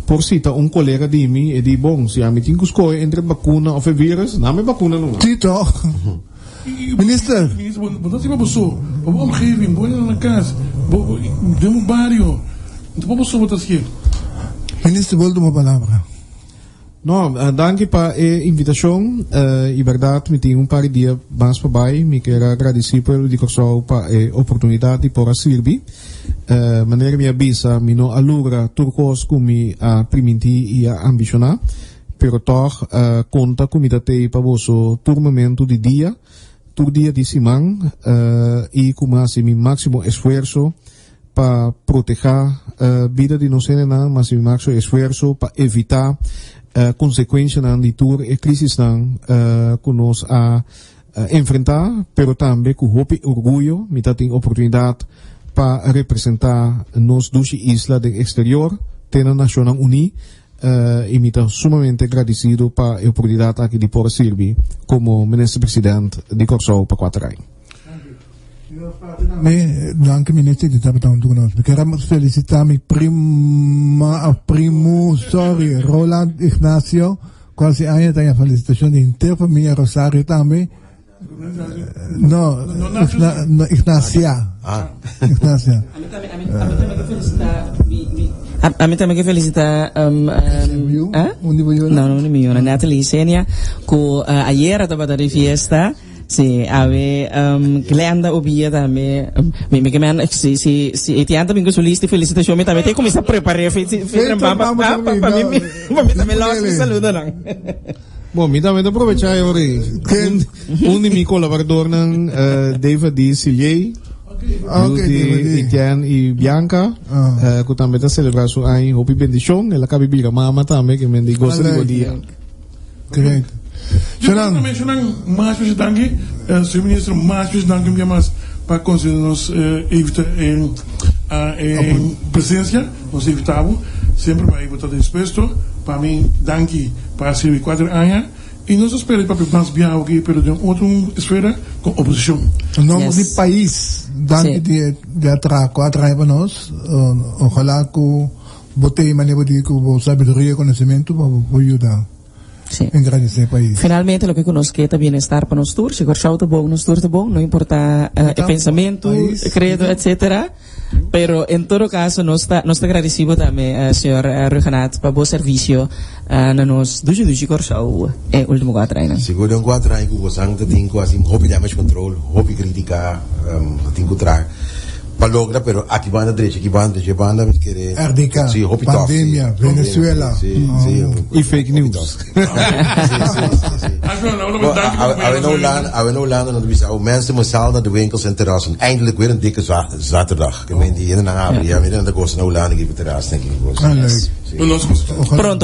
por cita un colega di mi e di bom, se a mi tinkus kooi entre vacuna of virus, na me vacuna no.
Tito. Minister.
Wat is die zo? Op omgeving, wonen aan de kaas. De barrio. Wat zo wat is hier?
Minister, wilde uma palavra.
No, danke pa invitação. E verdade, me tinha par de dias mais para baixo, me quero agradecer pelo de Kòrsou pa oportunidade para servir. Maneira me avisa, me não alugra turcos como a permiti e a ambicionar, pero toch conta com me datei para vosso turmamento de dia, tur dia de siman, e com assim meu máximo esforço para proteger a vida de nós, mas meu máximo esforço para evitar consequências de toda a crise que nós a enfrentar, pero também com orgulho, me tem oportunidade para representar nos duas islas do exterior, tendo a Nação Unida, e me estou sumamente agradecido para a oportunidade aqui de poder servir como ministro-presidente de Kòrsou para 4 anos.
Dank minister di tapatang tugunos. Queremos felicitar mi primo, sorry, Roland Ignacio, quasi año tenha felicitación de interfamilia Rosario também. No, Ignacia. Ignacia.
A mim também que felicitar não me a Natalie Senia que ayer estava da fiesta. Sí, ave Glenda obia também me que man se etianta bingo solista felicitação me também tem como se preparar para mim também lá se saluda não.
Bom, me também aproveitar agora um de meus colaboradores David D. Sillier, Etienne e Bianca, que também está celebrando seu ano, hopi bendição, ela cabe bira mama também que me gosta de dia.
Great.
Senang, mais vezes danke, Sr. Ministro, mais vezes danke me mais para conceder-nos a presença, nos invitado, sempre vai estar disposto, para mim, danke para servir 4 anos, e nós esperamos para mais bem aqui, pero de outra esfera com oposição.
Em nome do país, danke de atrás 4 anos para nós, ojalá que botei maneira de sabedoria e conhecimento para ajudar.
Sí.
Agradecer país.
Finalmente, lo que nos queda bienestar para nos tour, si Kòrsou está bom, nos tour está bom, no importa el pensamiento, el credo, etcétera. Pero en todo caso, nos está agradecido también, señor Rhugenaath, para buen servicio, na nos duji Kòrsou, último 4 años.
Seguro 4 anos que gozang tem quase hobby damage control, hobby criticar, tem que trazer. Palogra, pero aquí van a derecha, me quiere.
Erdica,
sí,
pandemia, Venezuela.
Sí.
Y fake news.
Hebben Hollande nog eens oude mensen massaal naar de winkels en terrassen. Eindelijk weer een dikke zaterdag. Ik meen die in de habri, ja, weer aan de kosten naar Hollande op het terras, denk ik.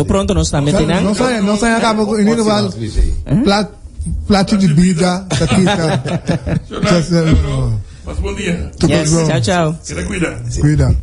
Pronto nos está metiendo.
No se acaba in ieder geval plaatje de bida, takita.
Bom dia.
Yes, ciao.
Cuida.